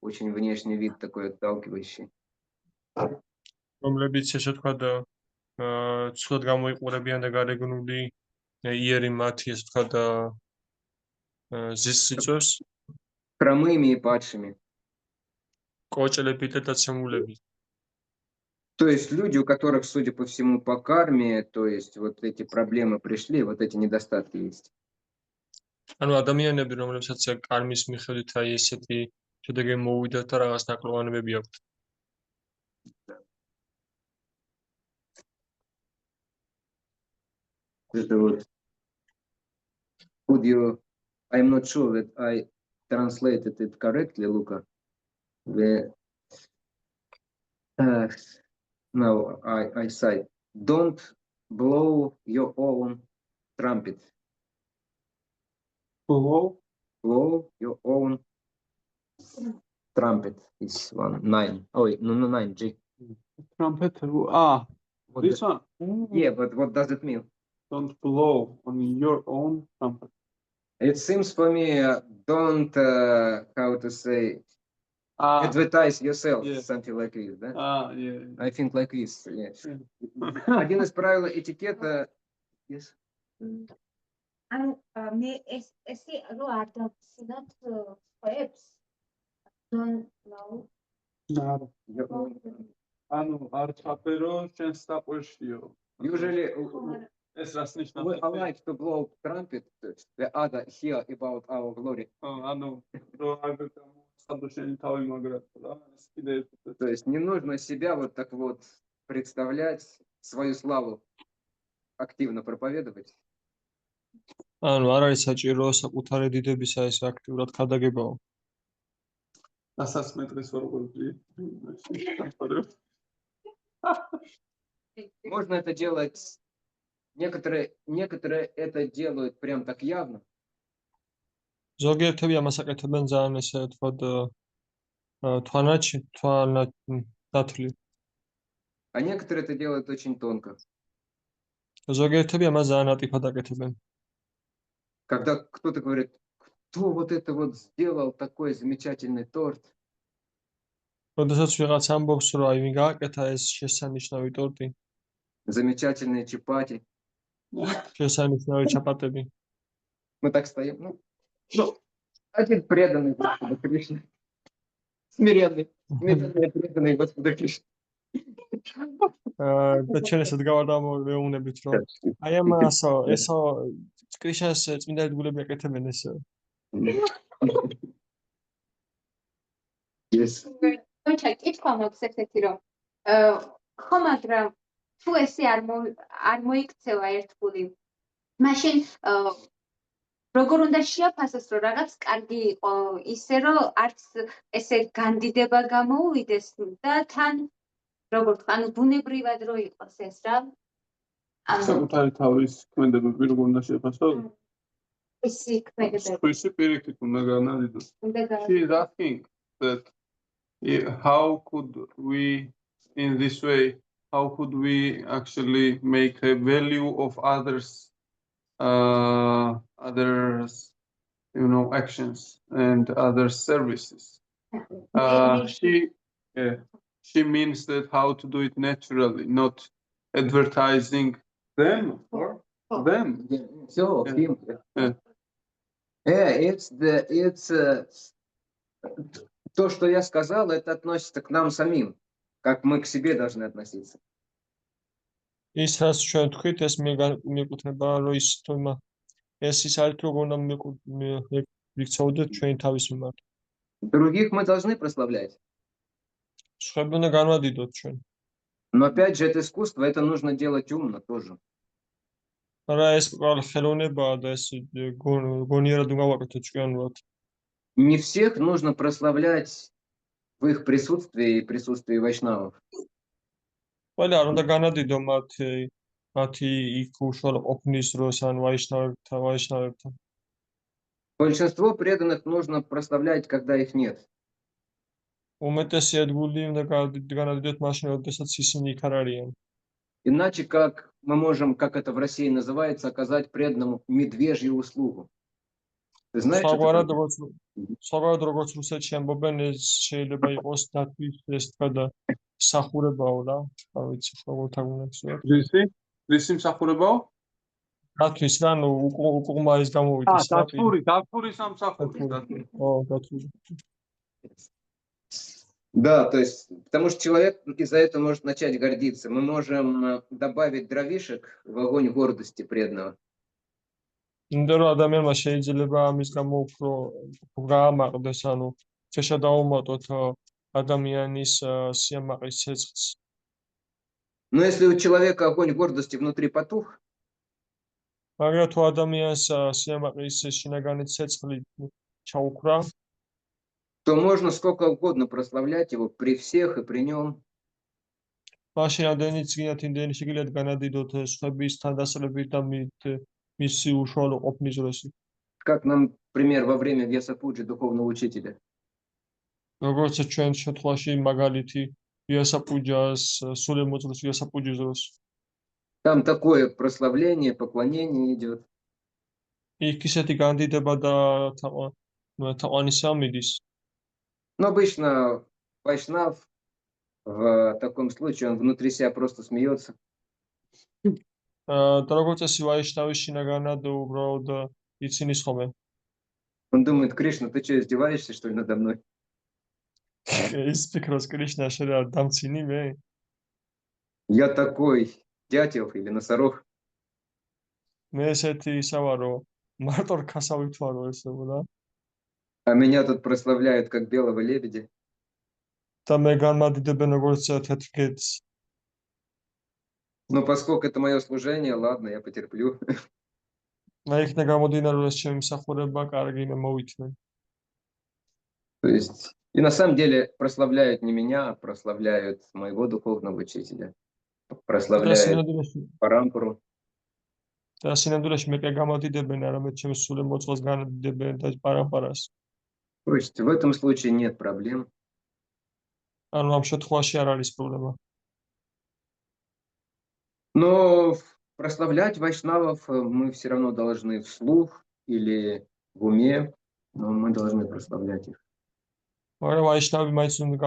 очень внешний вид такой отталкивающий. რომლებიც ესე ვთქვათ ცუდად გამოიყურებიან და გარეგნული იერი მათი ესე ვთქვათ ზის იწვევს, Хромыми и падшими. კოჭლები და დაცემულები. То есть люди, у которых, судя по всему, по карме, то есть вот эти проблемы пришли, вот эти недостатки есть. ანუ ადამიანები, რომლებსაც კარმის მიხედვით აი ესეთი შედეგი მოვიდათ და რაღაც ნაკლოვანებები აქვთ. Это вот. I'm not sure that I translated it correctly, Luca. Now I say, don't blow your own trumpet. Blow your own trumpet is 9. Oh, no, 9G. trumpet. What This one. Yeah, but what does it mean? Don't blow on your own trumpet. It seems for me, don't, how to say, advertise yourself, Yeah. something like this, да? Yeah. I think like this, yeah. Yeah. Один из правил этикета, yes. ანუ მე ესე რო არ დავცინოთ ხოებს don't know ანუ არ ჩაფერო შენ სტაპოშიო. Usually, ეს რას we ნიშნავს? like to blow trumpet, the other hear about our glory. ანუ რო არ გადმოსადო შენი თავი მაგრად რა, ეს კიდე То есть не нужно себя вот так вот представлять, свою славу активно проповедовать. ანუ არ არის საჭირო საკუთარი დიდებისა ეს აქტიურად ქადაგებაო. დასასმე დღეს ვარ ყოფილი. Можно это делать, некоторые это делают прям так явно. ზოგიერთები ამას აკეთებენ ძალიან ესე ვთქვათ დათვლი. А некоторые это делают очень тонко. ზოგიერთები ამას ძალიან ატიფად აკეთებენ. Когда кто-то говорит, кто вот это вот сделал такой замечательный торт, როდესაც ვიღაც ამბობს, რომ აი ვინ გააკეთა ეს შესანიშნავი ტორტი, замечательные чапати, შესანიშნავი ჩაპატები. мы так стоим, ну, один преданный Господу Кришне, смиренный преданный Господу Кришне. და ჩვენ ესეთ გავარდამოვეუნებით, რომ აი ესო კრიშნას წმინდა ერთგულები აკეთებენ ეს. Yes. თუმცა კითხვა მაქვს ერთ-ერთი რომ ხო მაგრამ თუ ესე არ მოიქცევა ერთგული მაშინ როგორ უნდა შეაფასოს რომ რაღაც კარგი იყო ისე რომ არც ესე განდიდება გამოუვიდეს და თან როგორ თქვა ანუ ბუნებრივად რო იყოს ეს რა საკუთარი თავის ქმედებები როგორ უნდა შეფასოს? ისი ქმედებები სხვისი პირიქით უნდა განადიდოს. უნდა She is asking that how could we, in this way, how could we actually make a value of others, actions and other services? She means that how to do it naturally, not advertising them or them. So, it's то, что я сказал, это относится к нам самим, как мы к себе должны относиться. ის რაც ჩვენ თქვით, ეს მიეკუთვნება რომ ის თუმა ეს ის არის თუ როგორ უნდა მივიქცეოდეთ ჩვენი თავის მიმართ. Других мы должны прославлять. სხვები უნდა განვადიდოთ ჩვენ. Но опять же, это искусство, это нужно делать умно тоже. მაგრამ ეს ხელოვნებაა და ეს გონიერად უნდა ვაკეთოთ ჭკვიანურად. Не всех нужно прославлять в их присутствии и присутствии вайшнавов. ყველა არ უნდა განადიდო მათი იქ უშუალო ყოფნის დროს ან ვაიშნავებთან. Большинство преданных нужно прославлять, когда их нет. უმეტესი ერთგული უნდა განადიდოთ მაშინ, როდესაც ისინი იქ არ არიან. Иначе как мы можем, как это в России называется, оказать преданному медвежью услугу. Ты знаешь, что это такое? სხვაგვარად როგორც რუსეთში ამბობენ, ეს შეიძლება იყოს დათვის ეს თქვა და სახურებაო რა. არ ვიცი, როგორ თაგუნახსოვთ. რისი მსახურებაო? დათვის რა, ნუ უკუღმა ის გამოვიდეს რა. დათვური სამსახური. ო, დათვური. Да, то есть, потому что человек из-за этого может начать гордиться. Мы можем добавить дровишек в огонь гордости преданного. იმიტომ რომ ადამიანმა შეიძლება ამის გამო უფრო გაამაყდეს, ანუ შეშა დაუმატოთ ადამიანის სიამაყის ცეცხლს. Но если у человека огонь гордости внутри потух, მაგრამ თუ ადამიანს სიამაყის შინაგანი ცეცხლი ჩაუქრა, то можно сколько угодно прославлять его при всех и при нем. მაშინ ამდენი წინათ იმდენი შეგიძლიათ განადიდოთ სხვების თანდასწრებით და მისი უშუალო ყოფნის დროს. Как нам пример во время Вьясапуджи духовного учителя. როგორც ჩვენ შემთხვევაში მაგალითი ვიასაპუჯას სულემოწმის ვიასაპუჯის დროს. Там такое прославление, поклонение идет. იქ ისეთი განდიდება და თაყვანისა მიდის. Но обычно вайшнав в таком случае, он внутри себя просто смеется. და როგორც წესი ვაიშნავის შინაგანად უბრალოდ იცინის ხოლმე. Он думает, Кришна, ты что, издеваешься, что ли, надо мной? ის ფიქრობს კრიშნა შენ რა დამცინი მე? Я такой дятел или носорог. მე ესეთი ისავარო მარტო რქასავი თვარო ესეო რა. А меня тут прославляют как белого лебедя. და მე განმადიდებენ როგორც თეთრგედს. Но поскольку это мое служение, ладно, я потерплю. მე იქნა გამოდინა რომ ეს ჩემი მსახურება კარგი მე მოვითმენ. То есть, и на самом деле прославляют не меня, а прославляют моего духовного учителя. Прославляют Парампуру. და სინამდვილეში მე კი გამოდიდებენ, არამედ ჩემს სულემოწმეს განადიდებენ და პარამპარას. То есть в этом случае нет проблем. ანუ ამ შემთხვევაში არ არის პრობლემა. Но прославлять вайшнавов мы все равно должны вслух или в уме, но мы должны прославлять их. მაგრამ ვაიშნავი მაინც უნდა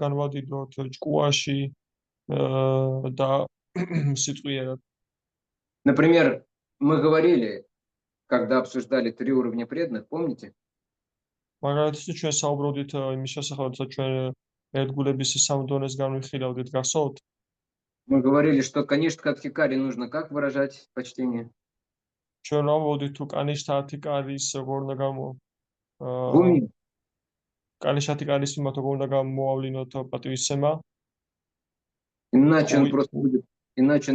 განვადიდოთ ჭკუაში და სიტყვიერად. Например, мы говорили, когда обсуждали 3 уровня преданных, помните? მაგალითად ჩვენ საუბრობდით იმის შესახებ, რომ ჩვენ ერთგულების სამ დონეს განვიხილავდით, გახსოვთ? Мы говорили, что Каништ Хатхикари нужно как выражать почтение? ჩვენ ვამბობდით თუ კანიშთათი კარის როგორ უნდა В уме. კანიშთათი კარის მიმართ როგორ უნდა გამოავლინოთ პატივისცემა. Иначе он Ой. просто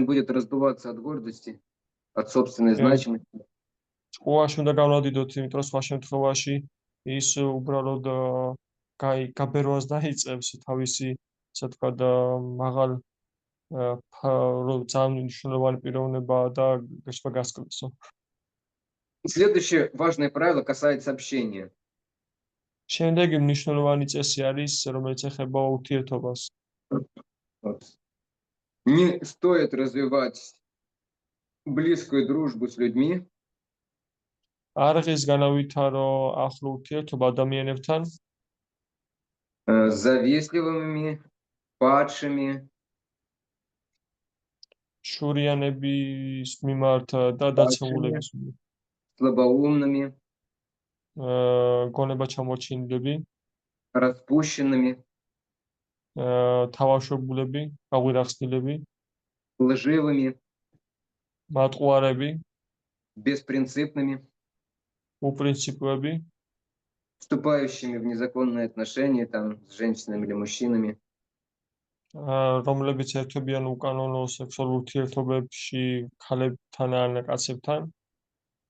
будет раздуваться от гордости, от собственной значимости. ჭკუაში უნდა განვადიდოთ, იმიტომ რომ სხვა შემთხვევაში ის უბრალოდ გაბერვას დაიწყებს თავისი, ასე ვთქვათ, მაღალ ძალიან მნიშვნელოვანი პიროვნება და გასკლესო. Следующее важное правило касается общения. შემდეგი მნიშვნელოვანი წესი არის, რომელიც ეხება ურთიერთობას. Вот. Не стоит развивать близкую дружбу с людьми, არ ღირს განავითარო ახლო ურთიერთობა ადამიანებთან, завистливыми, падшими, შურიანების მიმართ და დაცემულების მიმართ. слабоумными, გონება ჩამორჩენილები, распущенными, თავშობულები, გაღვირახსნილები, лживыми, მატყუარები, беспринципными, უპრინციპოები, вступающими в незаконные отношения там, с женщинами или мужчинами. რომლებიც ერთვებიან უკანონო სექსუალურ ურთიერთობებში ქალებთან ან კაცებთან.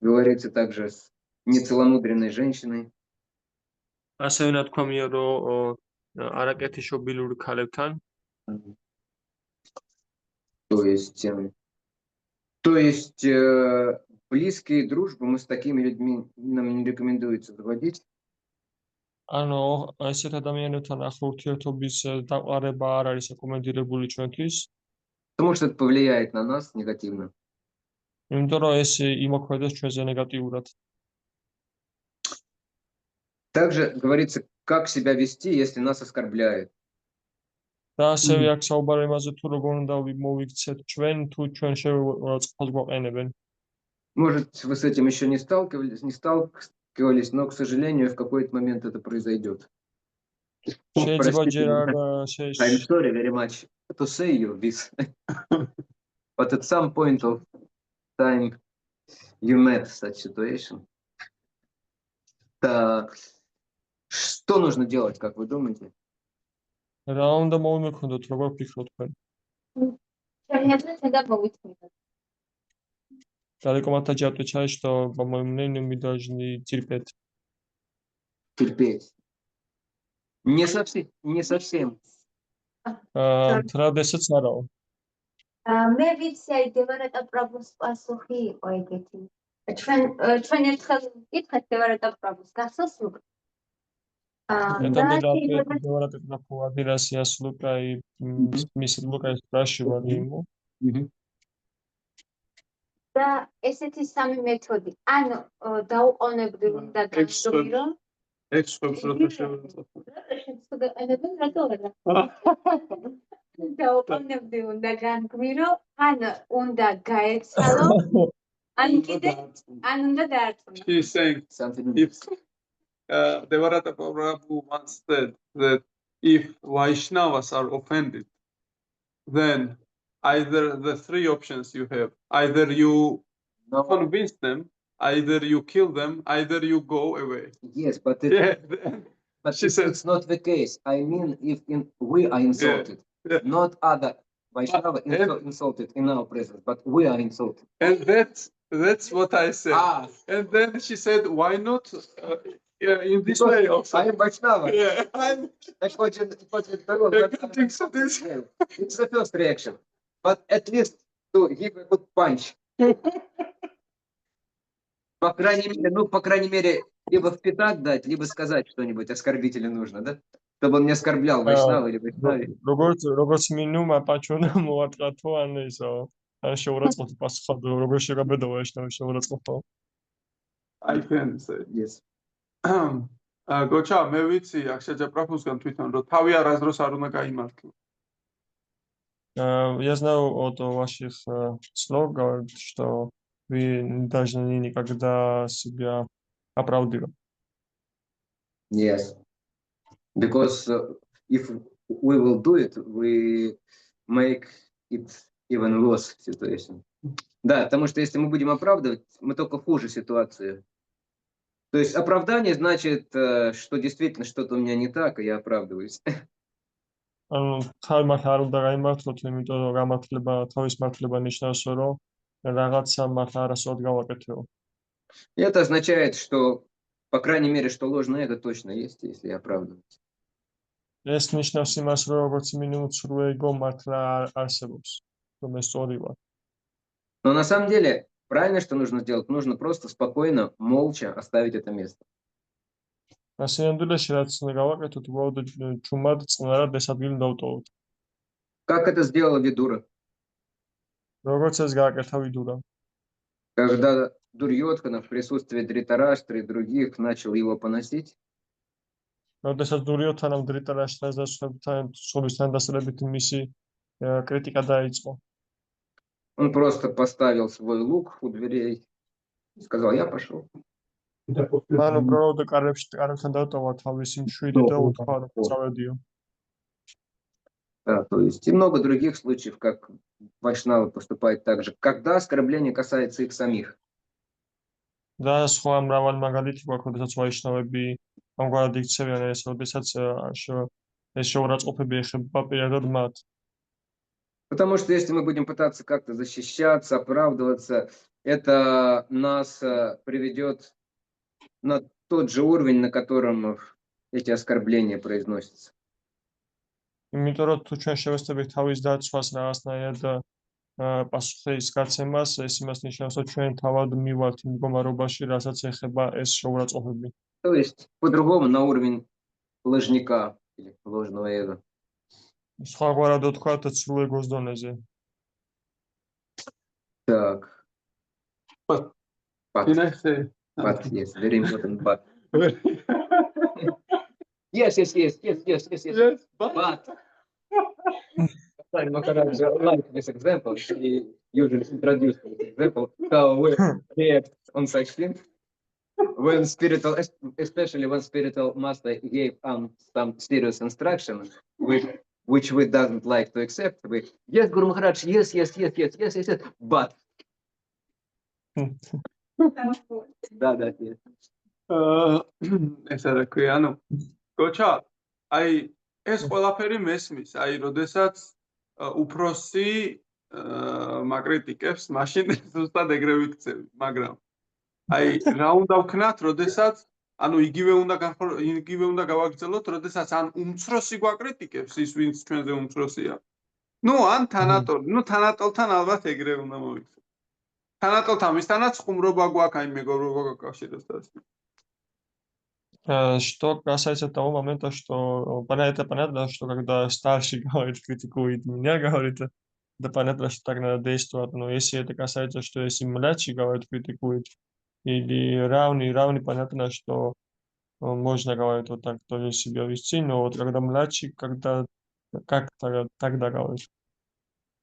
Говорится также с нецеломудренной женщиной. ასევე ნათქვამია, რომ არაკეთილშობილური ქალებთან. То есть близкие дружбы мы с такими людьми нам не рекомендуется заводить. ანუ ესეთ ადამიანებთან ახლო ურთიერთობის დაყარება არ არის რეკომენდირებული ჩვენთვის. Потому что это повлияет на нас негативно. იმიტომ რომ ეს იმოქმედებს ჩვენზე ნეგატიურად. Также говорится, как себя вести, если нас оскорбляют. და ასევე აქ საუბარი იმაზე, თუ როგორ უნდა მოვიქცეთ ჩვენ, თუ ჩვენ შეუწყალს გვაყენებენ. Может, вы с этим еще не сталкивались, но, к сожалению, в какой-то момент это произойдет. შეიძლება ჯერ არ I'm sorry very much to say you this. But at some point of time you met such situation. Что нужно делать, как вы думаете? რა უნდა მოვიმექონდოთ, როგორ ფიქრობთ თქვენ? Далеко матаджи отвечает, что, по моему мнению, мы должны терпеть. Терпеть. Не совсем. Традესაც არაო. მე ვიცი აი დევარატა პრაბუს პასუხი იყო ეგეთი. ჩვენ ერთხელ ვკითხეთ დევარატა პრაბუს გახსოვს უკ? Это деварата прабу один раз я с Лукой, с Лукой спрашивал ему. და ესეთი სამი მეთოდი. ანუ დაუყოვნებლივ უნდა განვირო. ექსპერტს როცა შევეცდები დაუყოვნებლივ უნდა განგვირო, ანუ უნდა გაეცალო, ან კიდე ან უნდა დაარწმუნო. She's saying Something. if Devarata Prabhu once said that if Vaishnavas are offended, then either the three options you have, either you convince them, either you kill them, either you go away. Yes, but She said- it's not the case. I mean, if we are insulted, Yeah. not other Vaishnava insulted in our presence, but we are insulted. And that's what I said. And then she said, why not in this way also? I am Vaishnava. Yeah. It's the first reaction. But at least to give a good punch. По крайней мере, либо в пятак дать, либо сказать что-нибудь оскорбительно нужно, да? чтобы он не оскорблял Вайшнава или Вайшнави. როგორც მინიმუმ პაჩონა მოატყათო ან ისო ან შეურაცხყოფ პასუხად როგორ შეგაბედო ვაიშნავი შეურაცხყოფო. I can say. Yes. გოჩა, მე ვიცი აქ შეჯაბრაფუსგან თვითონ რომ თავი არასდროს არ უნდა გაიმართლო. Я знаю от ваших слов, говорит, что вы должны никогда себя оправдывать. Yes. Because if we will do it, we make it even worse situation. Да, потому что если мы будем оправдывать, мы только хуже ситуацию. То есть оправдание значит, что действительно что-то у меня не так, и я оправдываюсь. ანუ თავი არ უნდა გაიმართლოთ, იმიტომ რომ გამართლება, თავის მართლება ნიშნავს, რომ რაღაცა მათ არასწორად გავაკეთებო. И это означает, что, по крайней мере, что ложное эго точно есть, если я оправдываюсь. ეს ნიშნავს იმას, რომ როგორც მინიმუმ სრულ ეგო მართლა არსებობს, რომ ეს სწორი ვარ. Но на самом деле, правильно, что нужно сделать, нужно просто спокойно, молча оставить это место. სინამდვილეში რაც უნდა გავაკეთოთ, უბრალოდ ჭუმად წნარად ეს ადგილი დავტოვოთ. Как это сделала Видура? როგორც ეს გააკეთა ვიდურამ. Когда Дурьёдхана в присутствии Дритараштры и других начал его поносить, როდესაც დურიოთანამ დრიტარაშტრას და სხვებთან დასწრებით მისი კრიტიკა დაიწყო. он просто поставил свой лук у дверей и сказал, я пошел. მან უბრალოდ კარებთან დატოვა თავისი მშვიდი და უთქვა, რომ წავედიო. Да, то есть и много других случаев, как вайшнавы поступают так же, когда оскорбление касается их самих. და სხვა მრავალი მაგალითი გვაქვს, როდესაც ვაიშნავები ამგვარად იქცევიან ეს, როდესაც ეს შეურაცხყოფები ეხება პირადად მათ. Потому что если мы будем пытаться как-то защищаться, оправдываться, это нас приведет на тот же уровень, на котором эти оскорбления произносятся. იმიტომ რომ თუ ჩვენ შევეცდებით თავის დაცვას რაღაცნაირად პასუხის გაცემას, ეს იმას ნიშნავს, რომ ჩვენ თავად მივართ იმ მდგომარეობაში, რასაც ეხება ეს შეურაცხყოფები. То есть по-другому на уровень ложника или ложного эго. სხვაგვარად ვთქვათ, სრულ ეგოს დონეზე. Так. But But, can I say? yes, very important but. Yes. Yes, but. Sai Maharaj like this example. He usually introduced this example how we react on such things. When spiritual, especially when spiritual master gave some serious instruction, which we doesn't like to accept, we yes, Guru Maharaj, yes, but. Да, yes. ესა რა ქვია, ანუ გოჩა, აი ეს ყველაფერი მესმის, აი როდესაც უფროსი მაკრიტიკებს, მაშინ ზუსტად ეგრე ვიქცევი, მაგრამ აი რა უნდა ვქნათ, როდესაც ანუ იგივე უნდა გავაგრძელოთ, როდესაც ან უმცროსი გვაკრიტიკებს ის, ვინც ჩვენზე უმცროსია. ნუ ან თანატოლთან ალბათ ეგრე უნდა მოვიქცეთ. თანატოლთან მისთანაც ხუმრობა გვაქვს, აი მეგობრობა გაკავშირებს. Что касается того момента, что понятно, что когда старший говорит, критикует меня, говорит, да понятно, что так надо действовать, но если это касается, что если младший говорит, критикует, или равный, понятно, что можно говорить вот так тоже себя вести, но вот когда младший, как тогда говорить?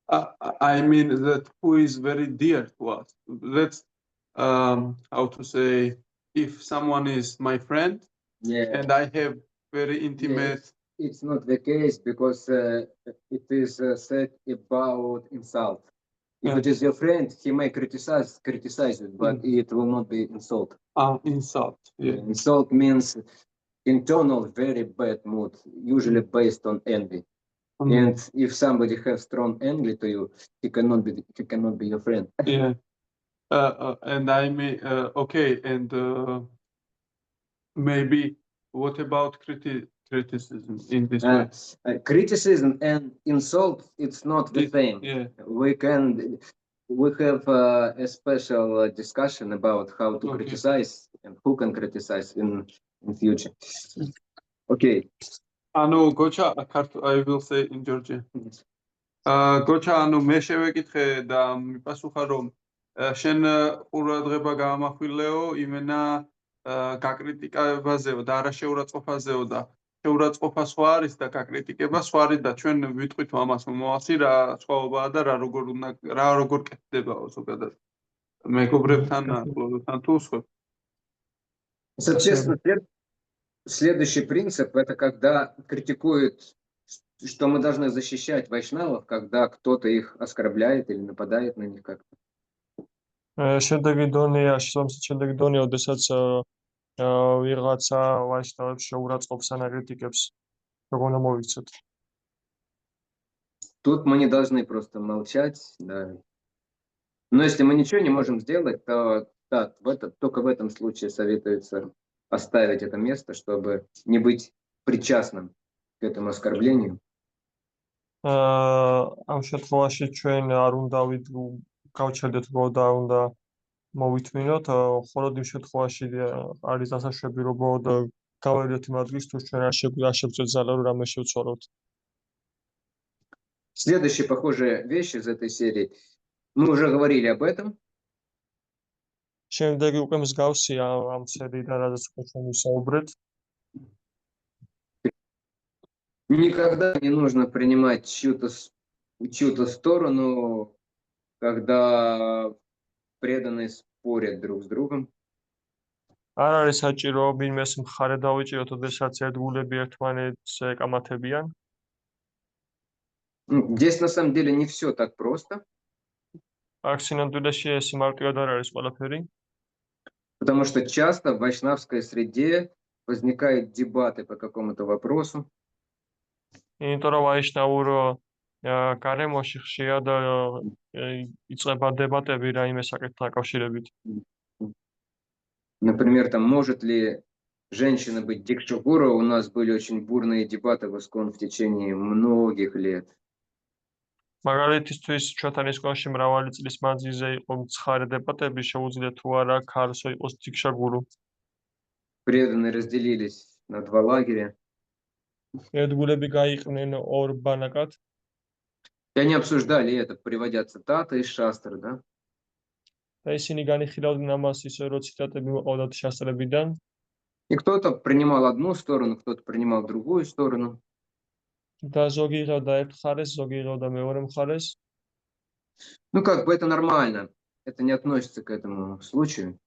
I mean that who is very dear to us. That's how to say, if someone is my friend, Yeah. and I have very intimate. Yes. It's not the case because it is said about insult. If it is your friend, he may criticize it, but it will not be insult. Insult. Yeah. Insult means internal, very bad mood, usually based on envy. And if somebody has strong envy to you, he cannot be your friend. Yeah. And I mean, okay, and maybe what about criticism in this way? Criticism and insult, it's not the same. Yeah. We have a special discussion about how to criticize and who can criticize in future. Okay. ანუ გოჩა I will say in Georgian. გოჩა, ანუ მე შევეკითხე და მიპასუხა რომ შენ ყურადღება გაამახვილეო იმენა გაკრიტიკებაზეო და არა შეურაცხყოფაზეო და შეურაცხყოფა სხვა არის და გაკრიტიკება სხვა არის და ჩვენ ვიტყვით ამას მომავალში რა სხვაობაა და რა როგორ კეთდებაო ზოგადად მეგობრებთან კლუბთან თუ სხვა. Соответственно, следующий принцип — это когда критикуют, что мы должны защищать вайшнавов, когда кто-то их оскорбляет или нападает на них как-то. შემდეგი დონეა, შემდეგი დონეა, ოდესაც ვიღაცა ვაიშნავებს შეურაცხყოფს ან აკრიტიკებს, როგორ უნდა მოვიქცეთ. Тут мы не должны просто молчать, да. Но если мы ничего не можем сделать, то да, только в этом случае советуется оставить это место, чтобы не быть причастным к этому оскорблению. ამ შემთხვევაში ჩვენ არ უნდა გავჩერდეთ და უნდა მოვითმინოთ, მხოლოდ იმ შემთხვევაში არის დასაშვები, რომ გავერდეთ იმ ადგილს, თუ ჩვენ არ შეგვიძლია ძალა რომ რამე შევცვალოთ. Следующая похожая вещь из этой серии. Мы уже говорили об этом. შემდეგი უკვე მსგავსი ამ სერიიდან, რადგან უკვე ჩვენ ვისაუბრეთ. Никогда не нужно принимать чью-то сторону, когда преданные спорят друг с другом. არ არის საჭირო ვინმეს მხარე დავიჭიროთ, ოდესაც ერთგულები ერთმანეთს ეკამათებიან. Здесь на самом деле не все так просто. აქ სინამდვილეში ეს მარტივად არ არის ყველაფერი. Потому что часто в вайшнавской среде возникают дебаты по какому-то вопросу. იმიტომ რომ ვაიშნაურ გარემოში ხშირად იწყება დებატები რაიმე საკითხთან დაკავშირებით. Например, там, может ли женщина быть дикшагуру? У нас были очень бурные дебаты в Искон в течение многих лет. მაგალითისთვის ჩვენთან ისკონში მრავალი წლის მანძილზე იყო მცხარე დებატები, შეუძლია თუ არა ქალსო იყოს დიქშაგურუ. Преданные разделились на два лагеря. ერთგულები გაიყნენ ორ ბანაკად. И они обсуждали это, приводя цитаты из шастр, да? და ისინი განიხილავდნენ ამას ისე, რომ ციტატები მოყავდათ შასტრებიდან. И кто-то принимал одну сторону, кто-то принимал другую сторону. და ზოგი იღებდა ერთ მხარეს, ზოგი იღებდა მეორე მხარეს. Ну, как бы это нормально. Это не относится к этому случаю.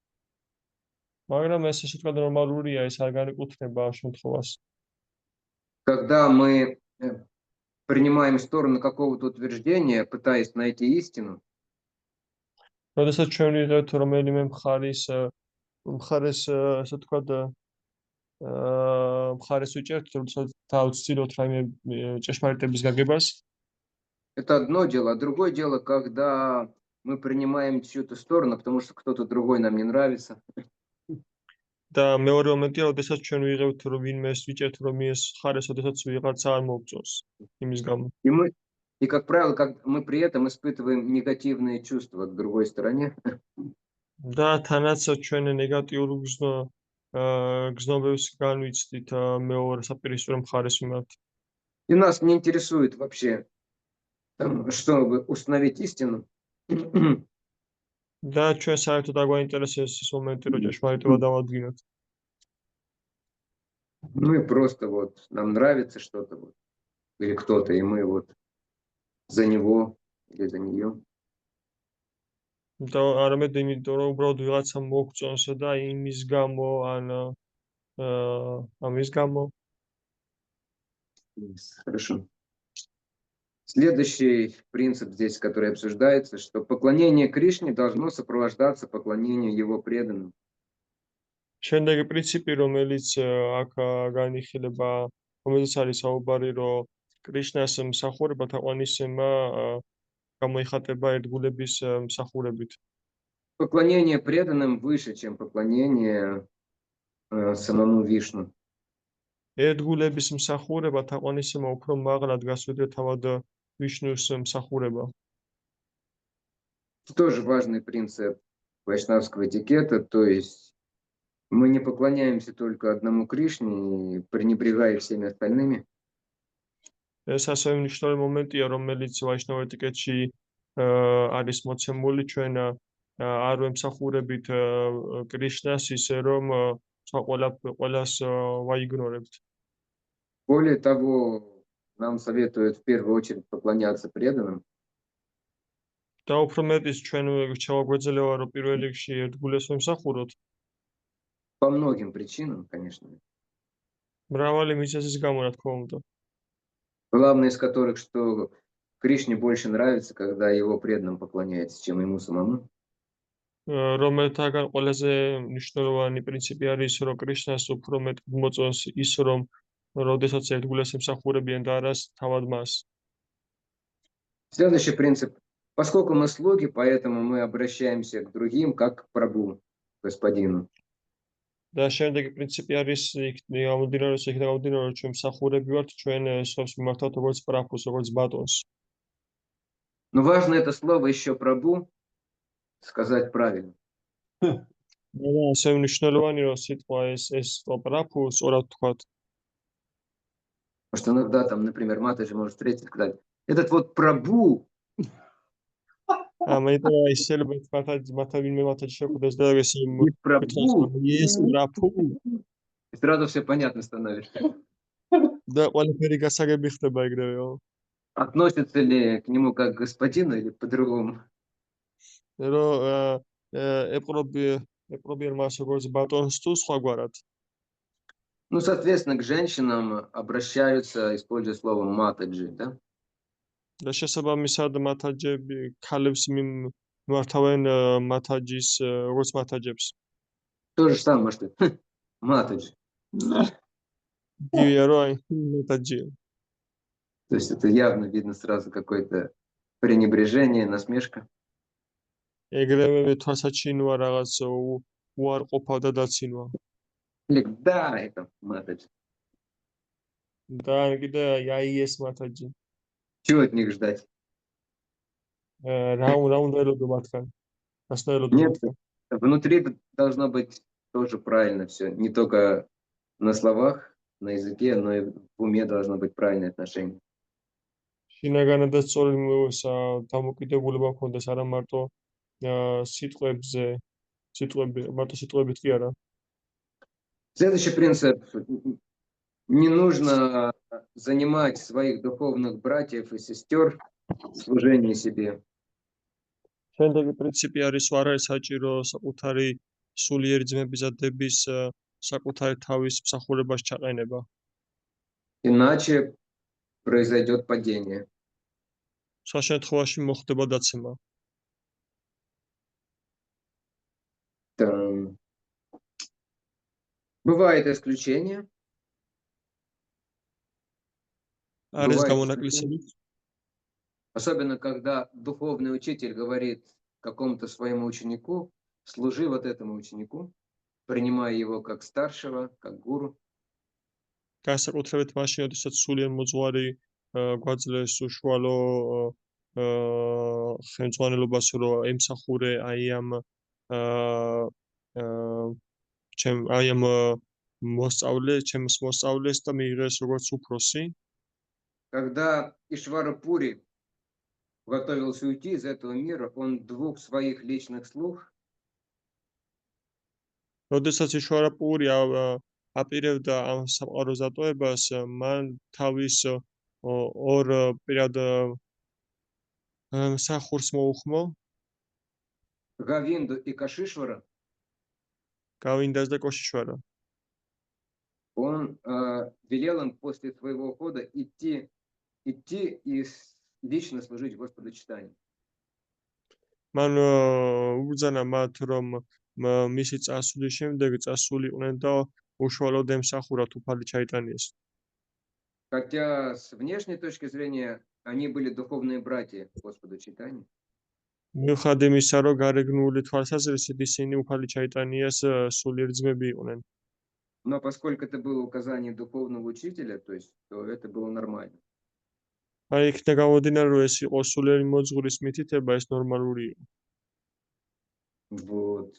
მაგრამ ეს ისე თქვა ნორმალურია, ეს არ განეკუთვნება ამ შემთხვევას. Когда мы принимаем сторону какого-то утверждения, пытаясь найти истину, როდესაც ჩვენ ვიღებთ რომელიმე მხარეს, ასე თქვა მხარეს ვიჭერთ, როდესაც დავცდილოთ რაიმე ჭეშმარიტების გაგებას. это одно дело. А другое дело, когда мы принимаем чью-то сторону, потому что кто-то другой нам не нравится. და მეორე მომენტია, როდესაც ჩვენ ვიღებთ რომ ვინმეს ვიჭერთ რომ ის მხარეს, როდესაც ვიღაცა არ მოგწონს იმის გამო. И, как правило, мы при этом испытываем негативные чувства к другой стороне. და თანაც ჩვენ ნეგატიურ გზნობებს განვიცდით მეორე საპირისპირო მხარეს მიმართ. И нас не интересует вообще, чтобы установить истину. და ჩვენ საერთოდ არ გვაინტერესებს ის მომენტი, რომ ჭეშმარიტება დავადგინოთ. Ну и просто вот нам нравится что-то вот, или кто-то, и мы вот за него или за нее. და არამედ იმიტომ რომ უბრალოდ ვიღაცა მოგწონს და იმის გამო ან ამის გამო. Хорошо. Следующий принцип здесь, который обсуждается, что поклонение Кришне должно сопровождаться поклонением его преданным. შემდეგი პრინციპი, რომელიც აქ განიხილება, რომელზეც არის საუბარი, რომ კრიშნას მსახურება თაყვანისცემა გამოიხატება ერთგულების მსახურებით. Поклонение преданным выше, чем поклонение самому Вишну. ერთგულების მსახურება თაყვანისცემა უფრო მაღლა დგას, ვიდრე თავად ვიშნუს მსახურება. Тоже важный принцип вайшнавского этикета, то есть мы не поклоняемся только одному Кришне, пренебрегая всеми остальными. ეს ასევე მნიშვნელოვანი მომენტია, რომელიც ვაიშნავ ეტიკეტში არის მოცემული, ჩვენ არ ვემსახურებით კრიშნას ისე რომ ყველას ვაიგნორებთ. Более того, нам советуют в первую очередь поклоняться преданным, და უფრო მეტის ჩვენ ჩავაგვეძლევა რომ პირველ რიგში ერთგულეს ვემსახუროთ, по многим причинам, конечно. მრავალი მიზეზის გამო, რა თქმა უნდა. Главное из которых, что Кришне больше нравится, когда его преданным поклоняется, чем ему самому. რომელთაგან ყველაზე მნიშვნელოვანი პრინციპი არის, რომ კრიშნას უფრო მეტ მოწონს ის, რომ როდესაც ერთგულეს ემსახურებიან და არას თავად მას. Следующий принцип. Поскольку мы слуги, поэтому мы обращаемся к другим, как к Прабху, господину. და შემდეგი პრინციპი არის იქიდან გამომდინარე, რომ ჩვენ მსახურები ვართ, ჩვენ სხვებს მიმართავთ როგორც პრაფუს, როგორც ბატონს. Но важно это слово еще Прабху сказать правильно. და ასევე მნიშვნელოვანი რომ სიტყვა ეს პრაფუ სწორად თქვათ. Потому что иногда там, например, Матаджи может встретить, сказать, этот вот Прабху, ამიტომ შეიძლება მათი ვინმე მათი შეხვდეს და ეს и Прабху, ეს პრაფუ и сразу все понятно становится. და ყველაფერი გასაგები ხდება ეგრევე. Относится ли к нему как к господину или по-другому. რომ ეპრობიან მას როგორც ბატონს თუ სხვაგვარად. Ну, соответственно, к женщинам обращаются, используя слово матаджи, да? და შესაბამისად მათაჯები ქალებს მიმართავენ მათაჯის როგორც მათაჯებს. То же самое, что матаджи. იგივეა რომ აი მათაჯია. То есть это явно видно сразу какое-то пренебрежение, насмешка. ეგრევე თვალსაჩინოა რაღაც უარყოფა და დაცინვა. Или да, это матаджи. და კიდე აი ეს მათაჯი. Чего от них ждать? რა უნდა ელოდო მათგან? რას ელოდო Нет, მათგან? внутри должно быть тоже правильно все. Не только на словах, на языке, но и в уме должно быть правильное отношение. შინაგანადაც სწორი დამოკიდებულება მქონდეს არა მარტო სიტყვებზე, მარტო სიტყვებით კი არა. Следующий принцип. Не нужно занимать своих духовных братьев и сестер в служении себе. შემდეგი პრინციპი არის არ არის საჭირო საკუთარი სულიერი ძმებისა დების საკუთარი თავის მსახურებას ჩაყენება. Иначе произойдет падение. სხვა შემთხვევაში მოხდება დაცემა. Там бывает исключение. არის Бывает გამონაკლისები. Особенно, когда духовный учитель говорит какому-то своему ученику, служи вот этому ученику, принимая его как старшего, как гуру. განსაკუთრებით მაშინ, როდესაც სულიერ მოძღვარი გვაძლევს უშუალო ხელმძღვანელობას, რომ ემსახურე აი ამ ჩემს მოსწავლეს და მიიღეს როგორც უფროსი. Когда Ишвара Пури готовился уйти из этого мира, он двух своих личных слуг, როდესაც იშვარა პური აპირებდა ამ სამყაროს დატოვებას, მან თავის ორ პირად მსახურს მოუხმო, Гавинду и Кашишвара, გავინდას და კოშიშვარა. он велел им после своего ухода идти и лично служить Господу Читанию. მან უბრძანა მათ, რომ მისი წასვლის შემდეგ წასულიყვნენ და უშუალოდ ემსახურათ უფალი ჩაიტანიეს. Хотя с внешней точки зрения они были духовные братья Господу Читанию. მიუხედავად იმისა, რომ გარეგნული თვალსაზრისით ისინი უფალი ჩაიტანიეს სულიერ ძმები იყვნენ. Но поскольку это было указание духовного учителя, то это было нормально. აი იქნა გამომდინარე, რომ ეს იყო სულიერი მოძღვრის მითითება, ეს ნორმალური იყო. Вот.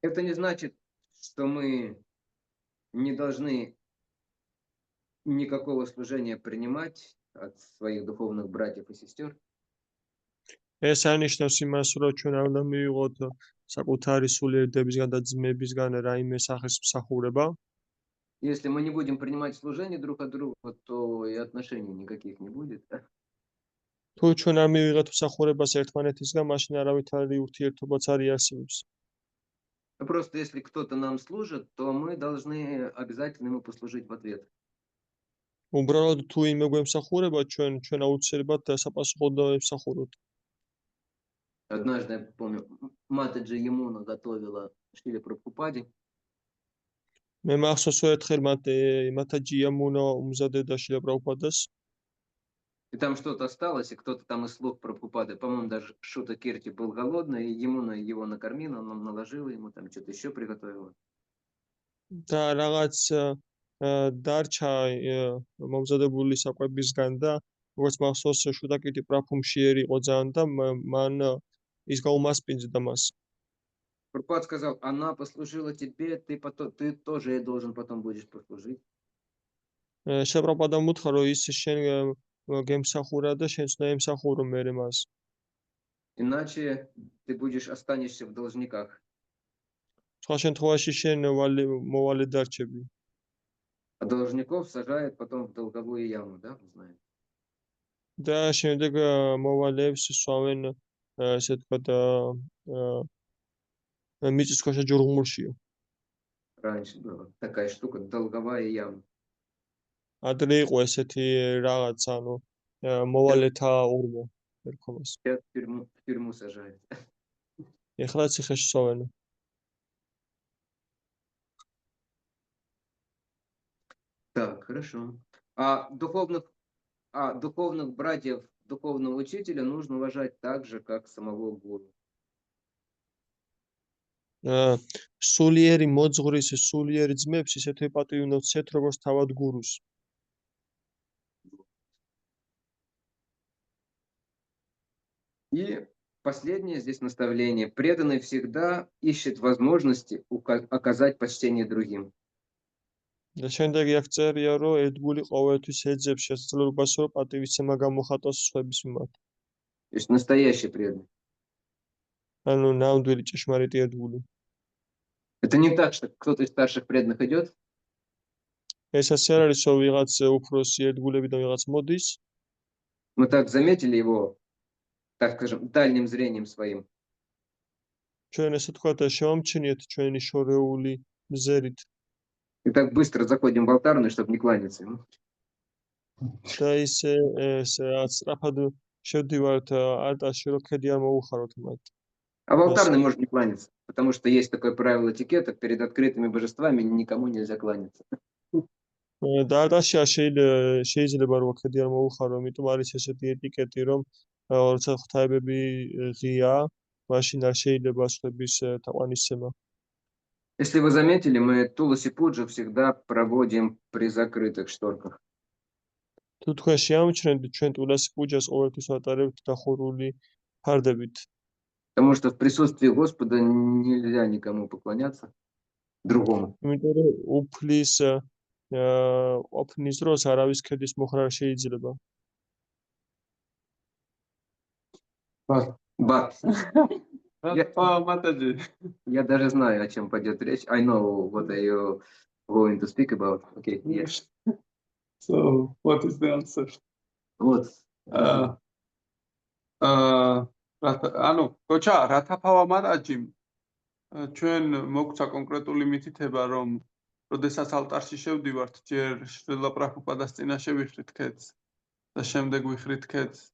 Это не значит, что мы не должны никакого служения принимать от своих духовных братьев и сестер. ეს არნიშნავს იმას, რომ ჩვენ არ უნდა მივიღოთ საკუთარი სულიერდებისგან და ძმებისგან რაიმე სახის მსახურება. Если мы не будем принимать служение друг от друга, то и отношений никаких не будет. თუ ჩვენ არ მივიღეთ მსახურებას ერთმანეთისგან, მაშინ არავითარი ურთიერთობაც არ იარსებობს. Просто если кто-то нам служит, то мы должны обязательно ему послужить в ответ. უბრალოდ თუ იმ გვემსახურება, ჩვენ აუცილებლად საპასუხოდ ემსახუროთ. Однажды, я помню, Матаджи Ямуна готовила Шриле Прабхупаде. მე მახსოვს ერთხელ მათაჯი იამუნა უმზადებდა შრილა პრაბჰუპადას. И там что-то осталось, и кто-то там из слуг Прабхупады, по-моему, даже Шута Кирти был голодный, и Ямуна его накормила, она наложила ему, там что-то еще приготовила. და რაღაც დარჩა მომზადებული საკვებისგან და როგორც მახსოვს შუტაკიტი პრაფუმშიერი იყო ძალიან და მან ის გაუმასპინძდა მას. Прабхупад сказал, она послужила тебе, ты тоже ей должен потом будешь послужить. შეპრაბოდამ უთხრა რომ ის შენ გემსახურა და შენც უნდა ემსახურო მერე მას. Иначе ты останешься в должниках. სხვა შემთხვევაში შენ მოვალე დარჩები. А должников сажают потом в долговую яму, да, вы знаете? და შემდეგ მოვალეებს სვავენ ესე თქვა მიწისქვეშა ჯურღმულშიო. Раньше была такая штука, долговая яма. ადრე იყო ესეთი რაღაც, ანუ მოვალეთა ურმო ერქომას. Сейчас в тюрьму сажают. ეხლა ციხეში სვავენ. Так, хорошо. А духовных братьев, духовного учителя нужно уважать так же, как самого гуру. სულიერი მოძღვრის, სულიერი ძმებს ისეთვე პატივი უნდა ვცეთ, როგორც თავად გურუს. И последнее здесь наставление. Преданный всегда ищет возможности оказать почтение другим. და შემდეგი აქ წერია, რომ ერთგული ყოველთვის ეძებს შესაძლებლობას, რომ პატივისცემა გამოხატოს სხვების მიმართ. То есть настоящий преданный. ანუ ნამდვილი ჭეშმარიტი ერთგული. Это не так, что кто-то из старших преданных идет, ეს ასე არ არის, რომ ვიღაც უფროსი ერთგულებიდან ვიღაც მოდის, мы так заметили его, так скажем, дальним зрением своим. ჩვენ ესე თქვა და შევამჩნიეთ ჩვენი შორეული მზერით. И так быстро заходим в алтарную, чтобы не кланяться ему. და ისე სწრაფად შევდივართ არტაში, რომ ქედი არ მოუხაროთ მათ. А в алтарной можно не кланяться, потому что есть такое правило этикета, перед открытыми божествами никому нельзя кланяться. და არტაში შეიძლება რომ ქედი არ მოუხარო, იმიტომ არის ესეთი ეტიკეტი, რომ როცა ღვთაებები ღია, მაშინ არ შეიძლება სხვების თაყვანისცემა. Если вы заметили, мы Туласи Пуджу всегда проводим при закрытых шторках. თუ თქვენ შეამჩნევთ, ჩვენ ტულასი პუჯას ყოველთვის ვატარებთ დახურული ფარდებით. Потому что в присутствии Господа нельзя никому поклоняться другому. იმიტომ რომ უფლის ყოფნის დროს არავის ქედის მოხრა არ შეიძლება. Бат. Матаджи. Я даже знаю, о чем пойдет речь. I know what are you going to speak about. Okay, yes. So, what is the answer? Вот. ანუ, კოჩა, რათა ფავა მატაჯიმ, ჩვენ მოგცა კონკრეტული მითითება, რომ როდესაც ალტარში შევდივართ, ჯერ შრილა პრაბჰუპადას წინაშე ვიხრით ქედს და შემდეგ вихрит кец.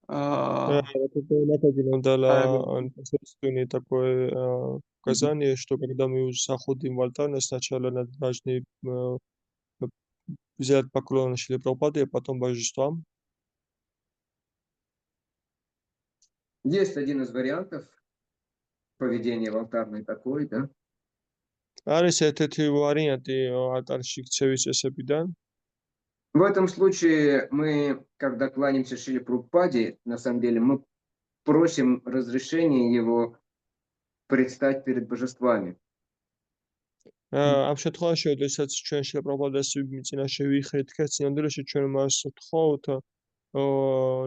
Это нападение дала непосредственно такое указание, что когда мы уже заходим в алтарь, сначала должны взять поклон Шриле Прабхупаде, а потом божествам. Есть один из вариантов поведения в алтарной такой, да? არის ერთ-ერთი ვარიანტი алтарში ქცევის წესებიდან. В этом случае мы, когда кланяемся Шриле Прабхупаде, на самом деле мы просим разрешения его предстать перед божествами. ამ შემთხვევაში, როდესაც ჩვენ შეპროპაგას წინაშე ვიხრით ქეთს, სინამდვილეში ჩვენ მას ვთხოვთ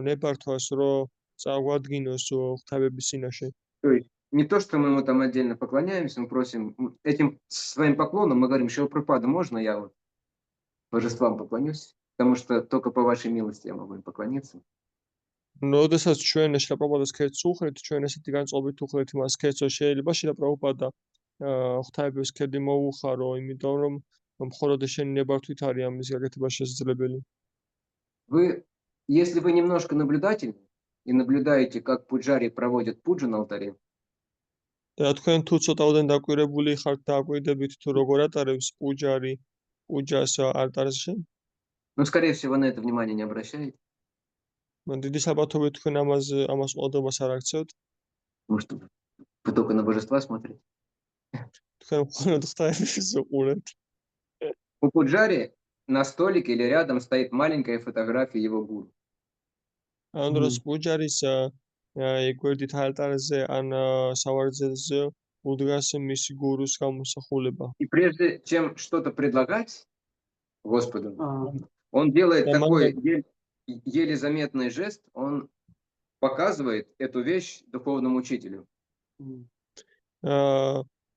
ნებართვას, რომ წაგვადგინოს ღვთაებების წინაშე. То есть не то, что мы ему там отдельно поклоняемся, мы просим этим своим поклоном, мы говорим, Шилапрапада, можно я вот божествам поклонюсь? Потому что только по вашей милости я могу им поклониться. როდესაც ჩვენ შეპროპაგას ქეთს უხრით, ჩვენ ესეთი განწყობით უხრით მას ქეთს, რომ შეიძლება შეპროპაგა ღვთაების ქედი მოუხარო, იმიტომ რომ მხოლოდ შენი ნებართვით არის ამის გაკეთება შესაძლებელი. Если вы немножко наблюдательны и наблюдаете, как пуджари проводят пуджу на алтаре, და თქვენ თუ ცოტაოდენ დაკვირებული ხართ და აკვირდებით თუ როგორ ატარებს პუჯარი პუჯას არტარზე, ну, скорее всего, на это внимание не обращаете, დიდი საბათობით თქვენ ამას ყოდობას არ აქცევთ, потому что вы только на божества смотрите. თქვენ მხოლოდ ღვთაების უყურებთ. У пуджари на столике или рядом стоит маленькая фотография его гуру. ამ დროს პუჯარის გვერდით არტარზე ან სავარძელზე უდგას მისი გურუს გამოსახულება. И прежде чем что-то предлагать Господу, он делает Да, такой еле заметный жест, он показывает эту вещь духовному учителю.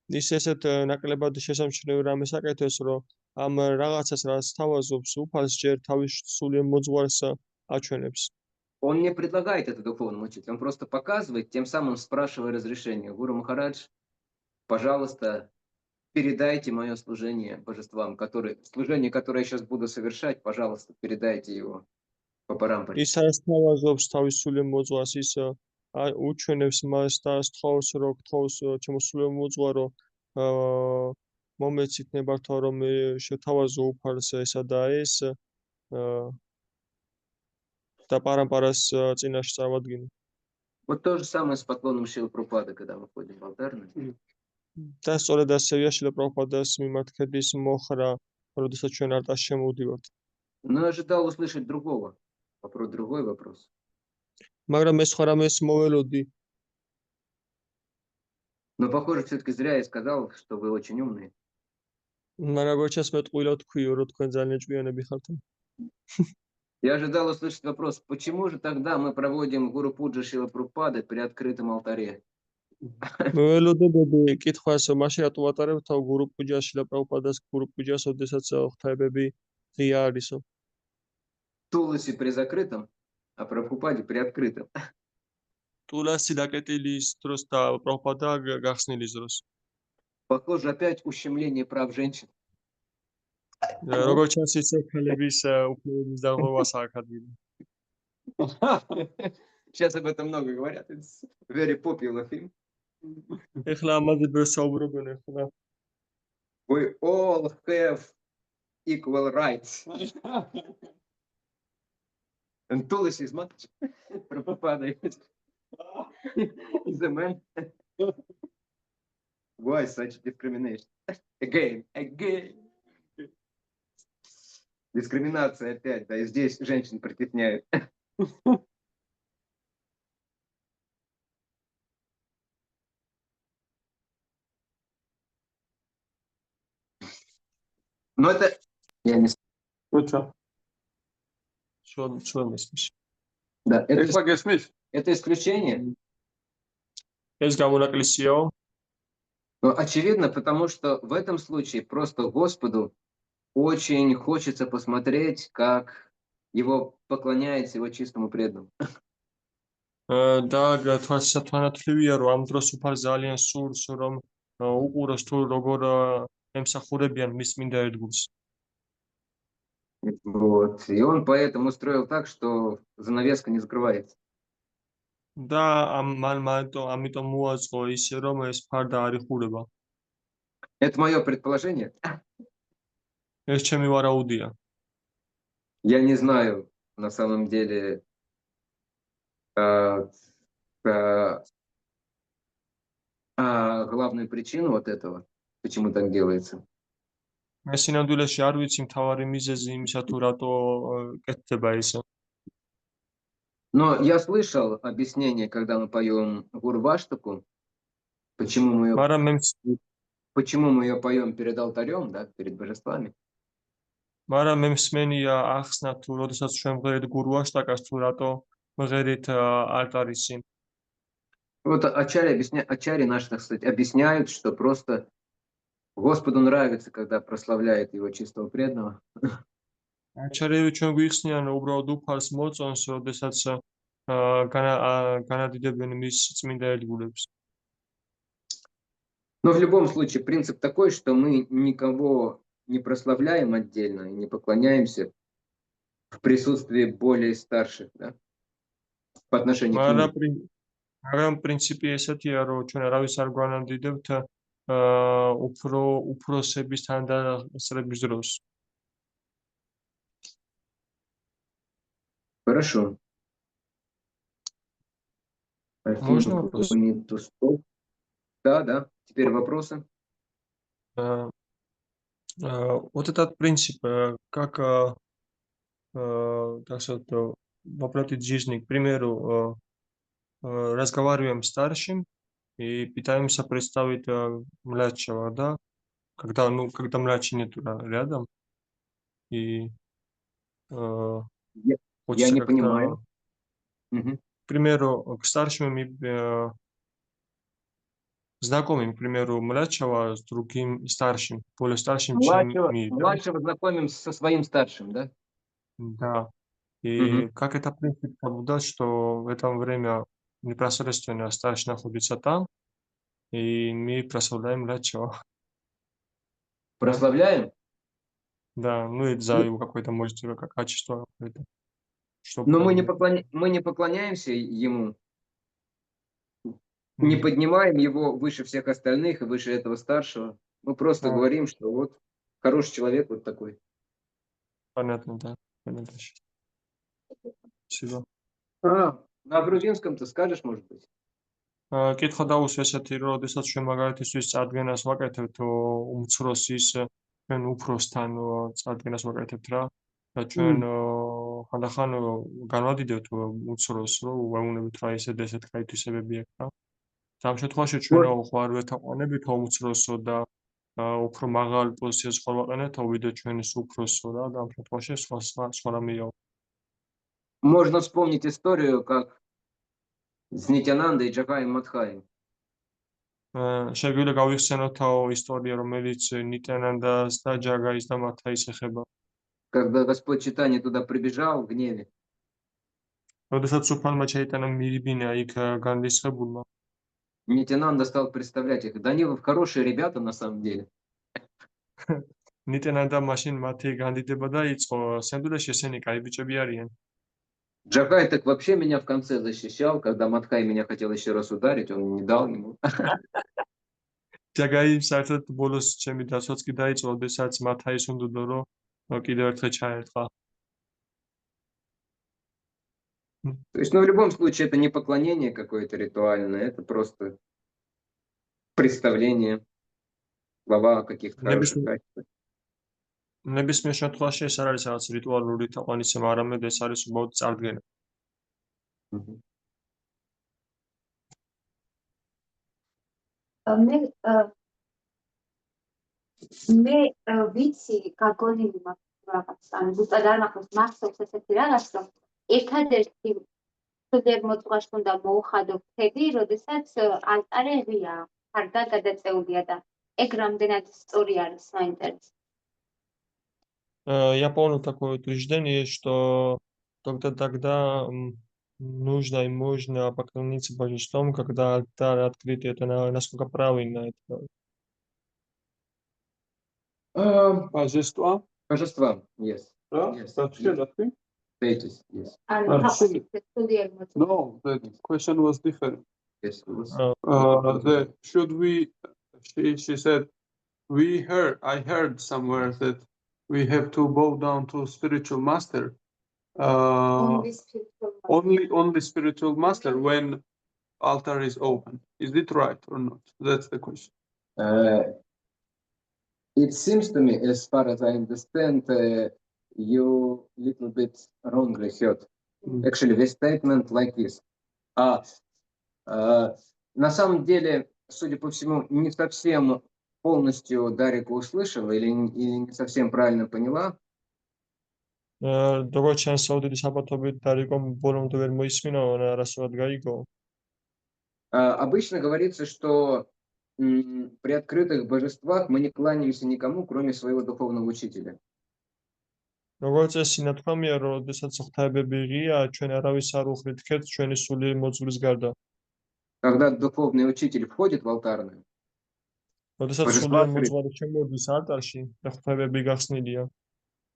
ის ესეთ ნაკლებად შესამჩნევი რამეს აკეთებს, რომ ამ რაღაცას რაც თავაზობს, უფალს ჯერ თავის სულიერ მოძღვარს აჩვენებს. Он не предлагает это духовному учителю, он просто показывает, тем самым спрашивая разрешение. Гуру Махарадж, пожалуйста, передайте мое служение божествам, служение, которое я сейчас буду совершать, пожалуйста, передайте его по парампаре. ის არის თავაზობს თავის სულიერ მოძღვარს, ის უჩვენებს მას და სწავს, რომ გთხოვს ჩემო სულიერ მოძღვარო, მომეცით ნებართვა, რომ შეთავაზო უფალს ესა და ეს და პარამპარას წინაშე წავადგინო. Вот то же самое с поклоном Шрилы Прабхупады, когда мы ходим в алтарь. და სწორედ ასევია შილაპრაბჰუპადას მიმართ ქედის მოხრა, როდესაც ჩვენ არტარში შემოვდივართ. Но я ожидал услышать другой вопрос. მაგრამ მე სხვა რამეს მოველოდი. Но, похоже, все-таки зря я сказал, что вы очень умные. მაგრამ როგორც მე ტყუილად თქვიო, რომ თქვენ ძალიან ჭკვიანები ხართ. Я ожидал услышать вопрос, почему же тогда мы проводим Гуру Пуджа Шрилы Прабхупады при открытом алтаре? მოველოდებოდი კითხვას, მაშინ რატო ვატარებთ გურუ პუჯას შილაპრაბჰუპადას გურუ პუჯას, ოდესაც ღვთაებები ღია არისო. Туласи при закрытом, а Прабхупаде при открытом. ტულასი დაკეტილის დროს და პრაბჰუპადა გახსნილის დროს. Похоже, опять ущемление прав женщин. როგორც ჩანს, ისე ქალების უფლებების დაღუპვას აკადები. Сейчас об этом много говорят. It's very popular thing. ეხლა ამაზე ბევრ საუბრობენ ეხლა. We all have equal rights. And Tulasi is much. Prabhupada is a man. Why such discrimination? Again. Дискриминация опять, да, и здесь женщин притесняют. Но это... Я не... Что мыслишь? Да, ეხლა это исключение. ეს გამონაკლისიაო. Но очевидно, потому что в этом случае просто Господу очень хочется посмотреть, как его поклоняется его чистому преданному. და თვალსაჩინოთლივია, რომ ამ დროს უფალს ძალიან სურს, რომ უყუროს თუ როგორ ემსახურებიან მის წმინდა ერთგულს. Вот. И он поэтому устроил так, что занавеска не закрывается. და ამიტომ მოაწყო ისე, რომ ეს ფარდა არ იხურება. Это мое предположение. ეს ჩემი ვარაუდია. Я не знаю на самом деле главную причину вот этого, почему так делается. მე სინამდვილეში არ ვიცი მთავარი მიზეზი იმისა თუ რატო კეთდება ისე. Но я слышал объяснение, когда мы поем Гурваштаку, почему мы... почему мы ее поем перед алтарем, да, перед божествами. მაგრამ მე მსმენია ახსნა თუ როდესაც ჩვენ მღერით გურუაშტაკას თუ რატო მღერით алтаრის წინ. Вот ачари наши, так сказать, объясняют, что просто Господу нравится, когда прославляет его чистого преданного. აჩარები ჩვენ გვიხსნიან უბრალოდ უფალს მოწონს, როდესაც განადიდებენ მის წმინდა ერთგულებს. Но в любом случае принцип такой, что мы никого не прославляем отдельно и не поклоняемся в присутствии более старших, да, по отношению к ним. მაგრამ პრინციპი ესეთია, რომ ჩვენ არავის არ გვანადიდებთ უფროსების თანადასწრების დროს. Хорошо. Можно вопрос? Не ту стол. Да. Теперь вопросы. Вот этот принцип, как, так сказать, воплотить в жизнь, к примеру, разговариваем с старшим и пытаемся представить младшего, да, когда младший нет рядом, и Я хочется не как-то, понимаю. Мгм. к примеру, к старшему мы знакомим, к примеру, младшего с другим старшим, более старшим, чем мы, да? Младшего знакомим со своим старшим, да? Да. И Мгм. как это принцип соблюдать, что в это время непосредственно старший находится там, и мы прославляем младшего. Прославляем? Да, ну и за его какое-то, может, как качество какое-то. Что Но мы показывает. не поклоняемся ему, не поднимаем его выше всех остальных и выше этого старшего. Мы просто Да. говорим, что вот хороший человек вот такой. Понятно, да. Понятно. Спасибо. На грузинском ты скажешь, может быть? კითხვა დაუსვა ესეთი, რომ როდესაც ჩვენ მაგალითისთვის წარდგენას ვაკეთებთ უმცროსის ჩვენ უფროსთან წარდგენას ვაკეთებთ რა და ჩვენ ხანდახან განვადიდებთ უმცროსს, რომ ვეუბნებით რა ესე და ესეთ გაითვისებები აქვს რა. და ამ შემთხვევაში ჩვენ ხო არ ვეთაყვანებით უმცროსო და უფრო მაღალ პოზიციაზე ხო ვაყენებთ, ვიდრე ჩვენს უფროსო რა და ამ შემთხვევაში სხვა რამეა. Можно вспомнить историю, как с Нитянандой и Джакаем Мадхаем. შეგვიძლია გავიხსენოთ ისტორია, რომელიც ნიტიანანდას და ჯაგაის და მათაის ეხება. Когда Господь Чайтанья туда прибежал в гневе, როდესაც უფალმა ჩაიტანა მირიბინა იქ განრისხებულმა, Нитянанда стал представлять их. Да они хорошие ребята на самом деле. ნიტიანანდა მაშინ მათი განდიდება დაიწყო, სამდვილეში ესენი კაი ბიჭები არიან. Джакай так вообще меня в конце защищал, когда Мадхай меня хотел еще раз ударить, он не дал ему. ჯაგაი საერთოდ ბოლოს ჩემი დაცვაც კი დაიწყო, როდესაც მათაის უნდოდა რომ კიდევ ერთხელ ჩაერთხა. То есть, ну, в любом случае, это не поклонение какое-то ритуальное, это просто представление, слова о каких-то хороших качествах. ნებისმიერ შემთხვევაში ეს არ არის რაღაც რიტუალური თაყვანისცემა, არამედ ეს არის უბრალოდ წარდგენა. Мгм. მე ვიცი გაგონილი მაქვს რაღაც, ანუ ზუსტად არ მახსოვს, მახსოვს ესეთი რაღაც, რომ ერთადერთი სულიერ მოწყვაში უნდა მოუხადო ფრთები, როდესაც ალტარი ღია, ხარდა გადაწეულია და ეგ რამდენად სწორი არის მაინტერესებს. Я помню такое утверждение, что только тогда нужно и можно поклониться божествам, когда алтарь открыт. Это насколько правильно это. Божества. Божества, yes. Yes. Yes. Deities, yes. ანუ სულიერ მოწყვაში. No, the question was different. Yes, it was. Should we? She said, I heard somewhere that we have to bow down to spiritual master. Only spiritual master when altar is open. Is it right or not? That's the question. It seems to me, as far as I understand, you little bit wrongly heard. Actually, the statement like this. На самом деле, судя по всему, не совсем полностью Дарика услышала или не совсем правильно поняла. როგორც ჩანს საუდიტის აბათობით დარიკომ ბოლომდე ვერ მოისმინა, არასოდეს გაიგო. Обычно говорится, что при открытых божествах мы не кланяемся никому, кроме своего духовного учителя. როგორც წესი ნათქვამია, რომ როდესაც ღვთაებები ღია, ჩვენ არავის არ უხდით ქეთს ჩვენი სულიერი მოძღვრის გარდა. Когда духовный учитель входит в алтарную, როდესაც Божества სულიერი открыты. მოძღვარი შემოდის ალტარში და ღვთაებები გახსნილია,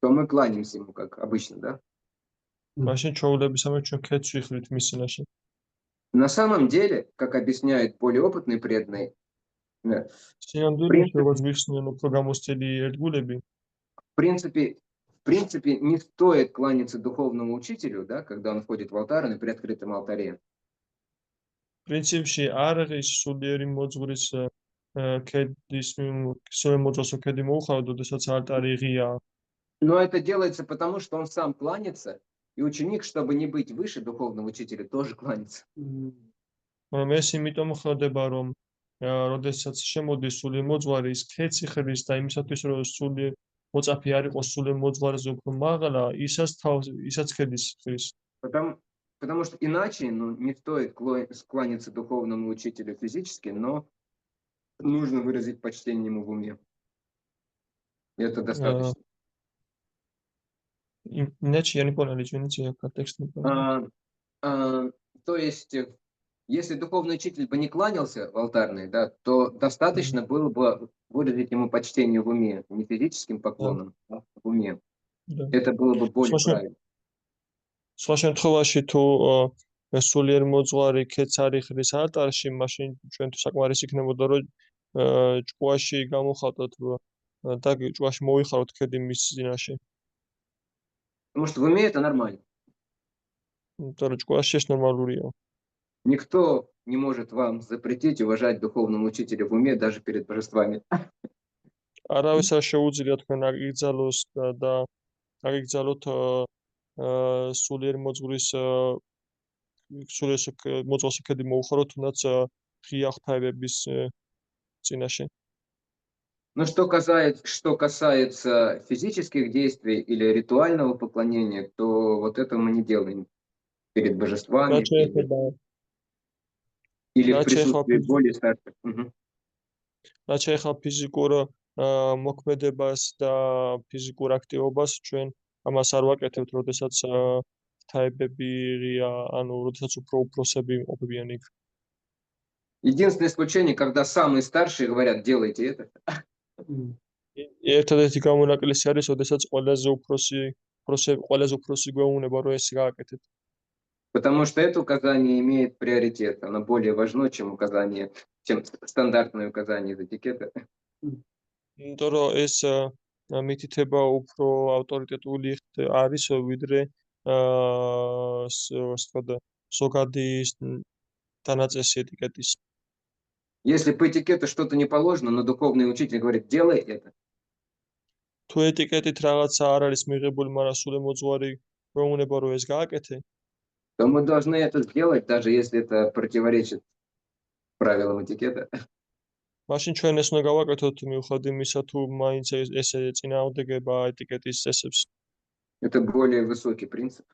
то мы кланяемся ему, как обычно, да? მაშინ ჩვეულებისამებრ ჩვენ ქეთს ვიხვრით მის წინაშე. На самом деле, как объясняют более опытные преданные, სინამდვილეში, როგორც ვიხსნიან უფრო გამოცდილი ერთგულები, в принципе, не стоит кланяться духовному учителю, да, когда он входит в алтарную при открытом алтаре. პრინციპში არ ღის სულიერი მოძღვრის ქედის სულიერი მოძღვრის ქედი მოუხავთ, როდესაც алтаრი ღია. Но это делается потому, что он сам кланяется, и ученик, чтобы не быть выше духовного учителя, тоже кланяется. მაგრამ ეს იმიტომ ხდება, რომ როდესაც შემოდის სულიერი მოძღვარი, ის ქეცი ხრის და იმისათვის, რომ სულიერი მოწაფე არ იყოს სულიერი მოძღვარზე უფრო მაღლა, ისაც ქედის ხრის. Потому что иначе не стоит кланяться духовному учителю физически, но нужно выразить почтение ему в уме. И это достаточно. Иначе я не понял, извините, я контекст не понял. То есть, если духовный учитель бы не кланялся в алтарной, да, то достаточно было бы выразить ему почтение в уме, не физическим поклоном, а в уме. Да. Это было бы более правильно. სხვა შემთხვევაში თუ სულიერ მოძღვარი ქეთს არ იხრის алтарში, მაშინ ჩვენთვის საკმარისი იქნებოდა, რომ ჭკუაში გამოვხატოთ და ჭკუაში მოვიხაროთ ქედი მის წინაშე. Потому что в уме это нормально. იმიტომ რომ ჭკუაში ეს ნორმალურია. Никто не может вам запретить уважать духовного учителя в уме даже перед божествами. არავის არ შეუძლია თქვენ აკრძალოს და აკრძალოთ სულიერ მოძღვრის მოძღვრის ქედი მოუხაროთ, თუნდაც ღია ღვთაებების წინაშე. Но что касается физических действий или ритуального поклонения, то вот это мы не делаем перед божествами или в присутствии более старших. რაც შეეხება ფიზიკურ მოქმედებას და ფიზიკურ აქტივობას, ჩვენ ამას არ ვაკეთებთ, როდესაც ღვთაებები ღია, ანუ როდესაც უფროსები ყოფილიან იქ. Единственное исключение, когда самые старшие говорят, делайте это. ერთადერთი გამონაკლისი არის, როდესაც ყველაზე უფროსი გვეუბნება, რომ ეს გააკეთეთ. Потому что это указание имеет приоритет, оно более важно, чем стандартное указание из этикета. იმიტომ რომ ეს მითითება უფრო ავტორიტეტული არის, ვიდრე ზოგადი დანაწესი ეტიკეტის. Если по этикету что-то не положено, но духовный учитель говорит, делай это. თუ ეტიკეტით რაღაცა არ არის მიღებული, მაგრამ სულიერი მოძღვარი გვეუბნება, რომ ეს გააკეთე, то мы должны это сделать, даже если это противоречит правилам этикета. მაშინ ჩვენ ეს უნდა გავაკეთოთ მიუხედავად იმისა, თუ მაინც ეს წინააღმდეგება ეტიკეტის წესებს. Это более высокий принцип.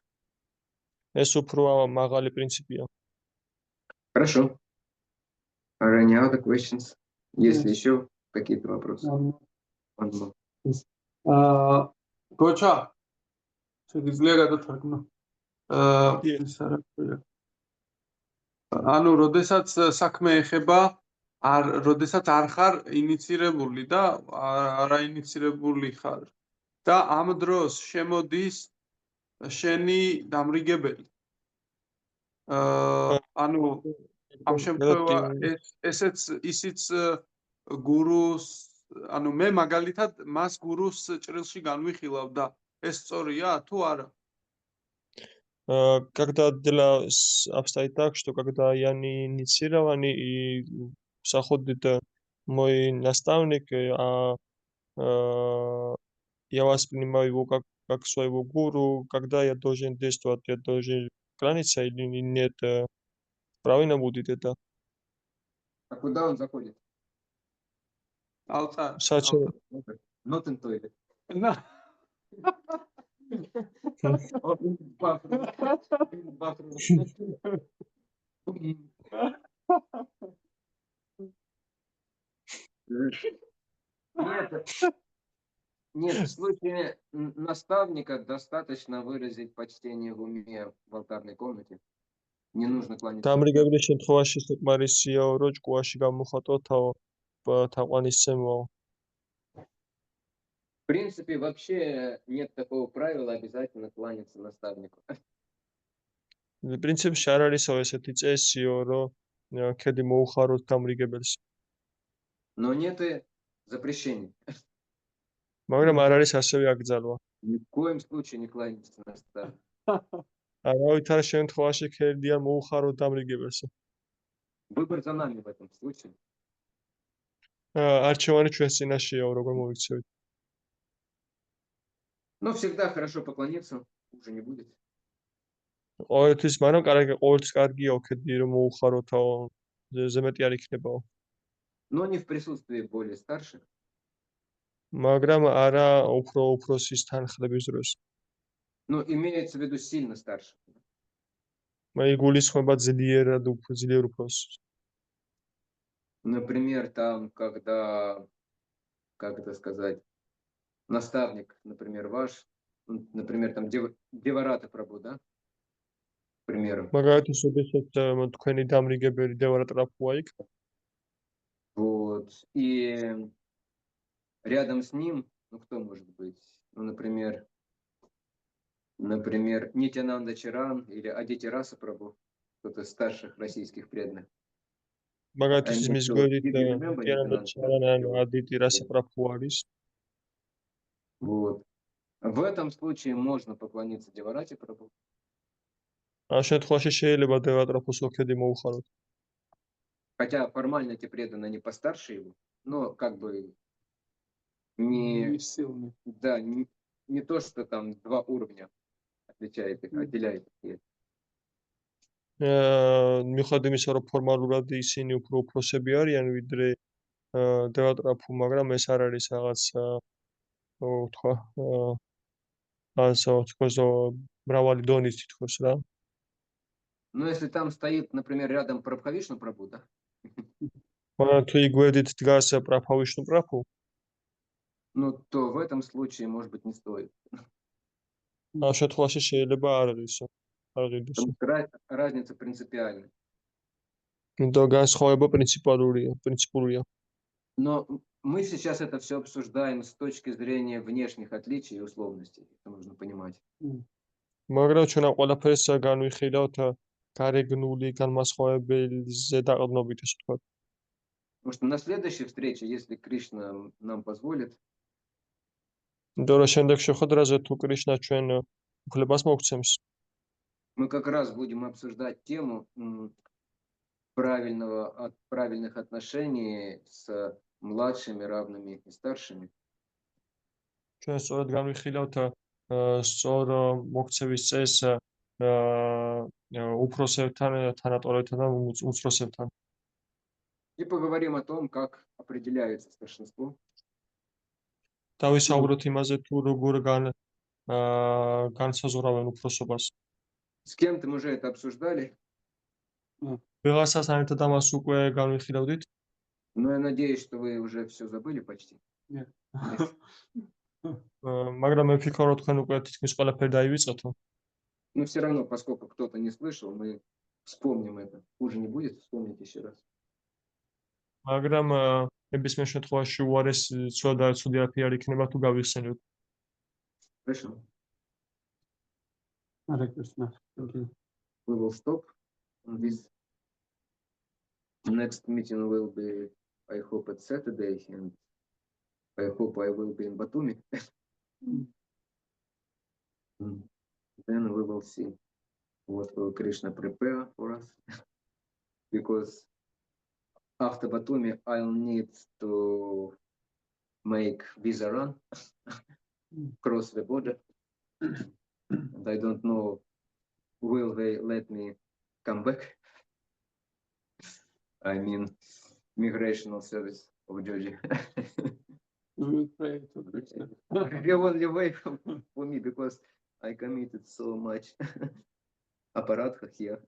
ეს უფრო მაღალი პრინციპია. Хорошо. Are any other questions? Есть ли еще какие-то вопросы? Гоча, შეიძლება გადათარგმნო. ანუ, როდესაც საქმე ეხება როდესაც არ ხარ ინიცირებული და არაინიცირებული ხარ და ამ დროს შემოდის შენი დამრიგებელი. ანუ ამ შემთხვევაში ესეც ისიც გურუს, ანუ მე მაგალითად მას გურუს ჭრილში განვიხილავ და ეს სწორია თუ არა? Когда обстоит так, что когда я не инициирован и заходит мой наставник, я воспринимаю его как своего гуру, когда я должен действовать, я должен кланяться или нет, правильно будет это? А куда он заходит? Outside. საჩო Not in toilet. No. Or in bathroom. In bathroom. Нет, в случае наставника достаточно выразить почтение в уме в алтарной комнате. Не нужно кланяться. დამრიგებლის შემთხვევაში საკმარისია რომ ჭკუაში გამოხატო თაყვანისცემო. В принципе, вообще нет такого правила обязательно кланяться наставнику. პრინციპში არ არისო ესეთი წესიო რომ ქედი მოუხაროთ დამრიგებელს. Но нет и запрещений. მაგრამ არ არის ასევე აკრძალვა. Ни в коем случае не кланяться наставнику. არავითარ შემთხვევაში ქედი არ მოუხაროთ დამრიგებელს. Выбор за нами в этом случае. არჩევანი ჩვენს წინაშეა, როგორ მოიქცევით. Но всегда хорошо поклониться, хуже не будет. ყოველთვის, მაგრამ ყოველთვის კარგია ქედი რომ მოუხაროთო, ზემეტი არ იქნებაო. Но не в присутствии более старших. მაგრამ არა უფროსის თანხლების დროს. Но имеется в виду сильно старших. მე გულისხმობა ძლიერ უფროსს. Например, там, когда, как это сказать, наставник, например, ваш, например, там Деварата Прабу, да? К примеру. მაგალითად, შესაძლოა თქვენი დამრიგებელი დევარატ რაფუა იქ. Вот. И рядом с ним, ну кто может быть? Ну, например, Нитянанда Чаран или Адити Раса Прабу, кто-то из старших российских преданных. მაგალითად, I მის mean, გვერდით did you remember დიანანდა Nityananda ჩარანა Prabhu? ადიტი რასა პრაფუ არის. Вот. В этом случае можно поклониться Деварате Прабу. ამ შემთხვევაში შეიძლება დევატრაფოს ოქედი მოუხაროთ. Хотя формально эти преданные не постарше его, но как бы не, Сильный. да, не то, что там два уровня отличает их, отделяет их. მიუხედავად იმისა, რომ ფორმალურად ისინი უფრო უფროსები არიან ვიდრე დევატრაფუ, მაგრამ ეს არ არის რაღაც თქვა ასე თქოს მრავალი დონის თითქოს რა. Но если там стоит, например, рядом Прабхавишну Прабу, да, მაგრამ თუ იგვერდით დგას პრაფავიშნუ პრაფუ, ну то в этом случае, может быть, не стоит. ამ შემთხვევაში შეიძლება არ არისო. არ ღირდისო. Потому что разница принципиальная. იმიტომ განსხვავება პრინციპულია. Но мы сейчас это все обсуждаем с точки зрения внешних отличий и условностей. Это нужно понимать. მაგრამ ჩვენ ამ ყველაფერს განვიხილავთ გარეგნული განმასხვავებელზე დაყრდნობით, ასე ვთქვათ. Потому что на следующей встрече, если Кришна нам позволит, იმიტომ რომ შემდეგ შეხვედრაზე თუ კრიშნა ჩვენ უფლებას მოგცემს, мы как раз будем обсуждать тему правильных отношений с младшими, равными и старшими. ჩვენ სწორად განვიხილავთ სწორ მოქცევის წესს უფროსებთან, თანატოლებთან და უმცროსებთან. И поговорим о том, как определяется старшинство. დავისაუბროთ იმაზე თუ როგორ განსაზღვრავენ უფროსობას. С кем-то мы уже это обсуждали, ვიღაცას ამით ამას უკვე განვიხილავდით, но я надеюсь, что вы уже все забыли почти. მაგრამ მე ვფიქრობ, რომ თქვენ უკვე თითქმის ყველაფერი დაივიწყეთო. Но все равно, поскольку кто-то не слышал, мы вспомним это. Хуже не будет, вспомнить еще раз. მაგრამ ნებისმიერ შემთხვევაში უარესი ცუდი არაფერი არ იქნება თუ გავიხსენებთ. Хорошо. Hare Krishna. Thank you. We will stop on this. Next meeting will be, I hope, at Saturday, and I hope I will be in Batumi. Then we will see what will Krishna prepare for us. Because after Batumi, I'll need to make visa run, cross the border. And I don't know, will they let me come back? I mean, migrational service. of Georgia. We will pray to Krishna. The only way for me because I committed so much аппаратха here.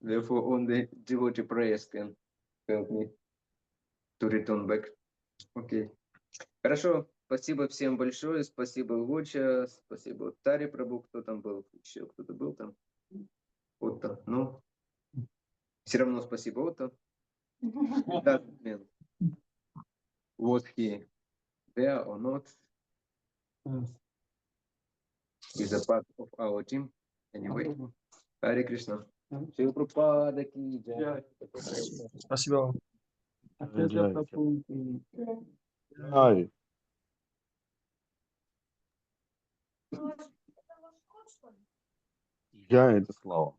Therefore, only devotee prayers can help me to return back. Окей. Хорошо. Спасибо всем большое. Спасибо Луча. Спасибо Таре Прабу. Кто там был? Еще кто-то был там? Отто. Ну, все равно спасибо Отто. Doesn't mean was he there or not. Is a part of our team. Anyway. Харе Кришна. Шрила Прабхупада ки джай. Спасибо. Ай. Я это слава.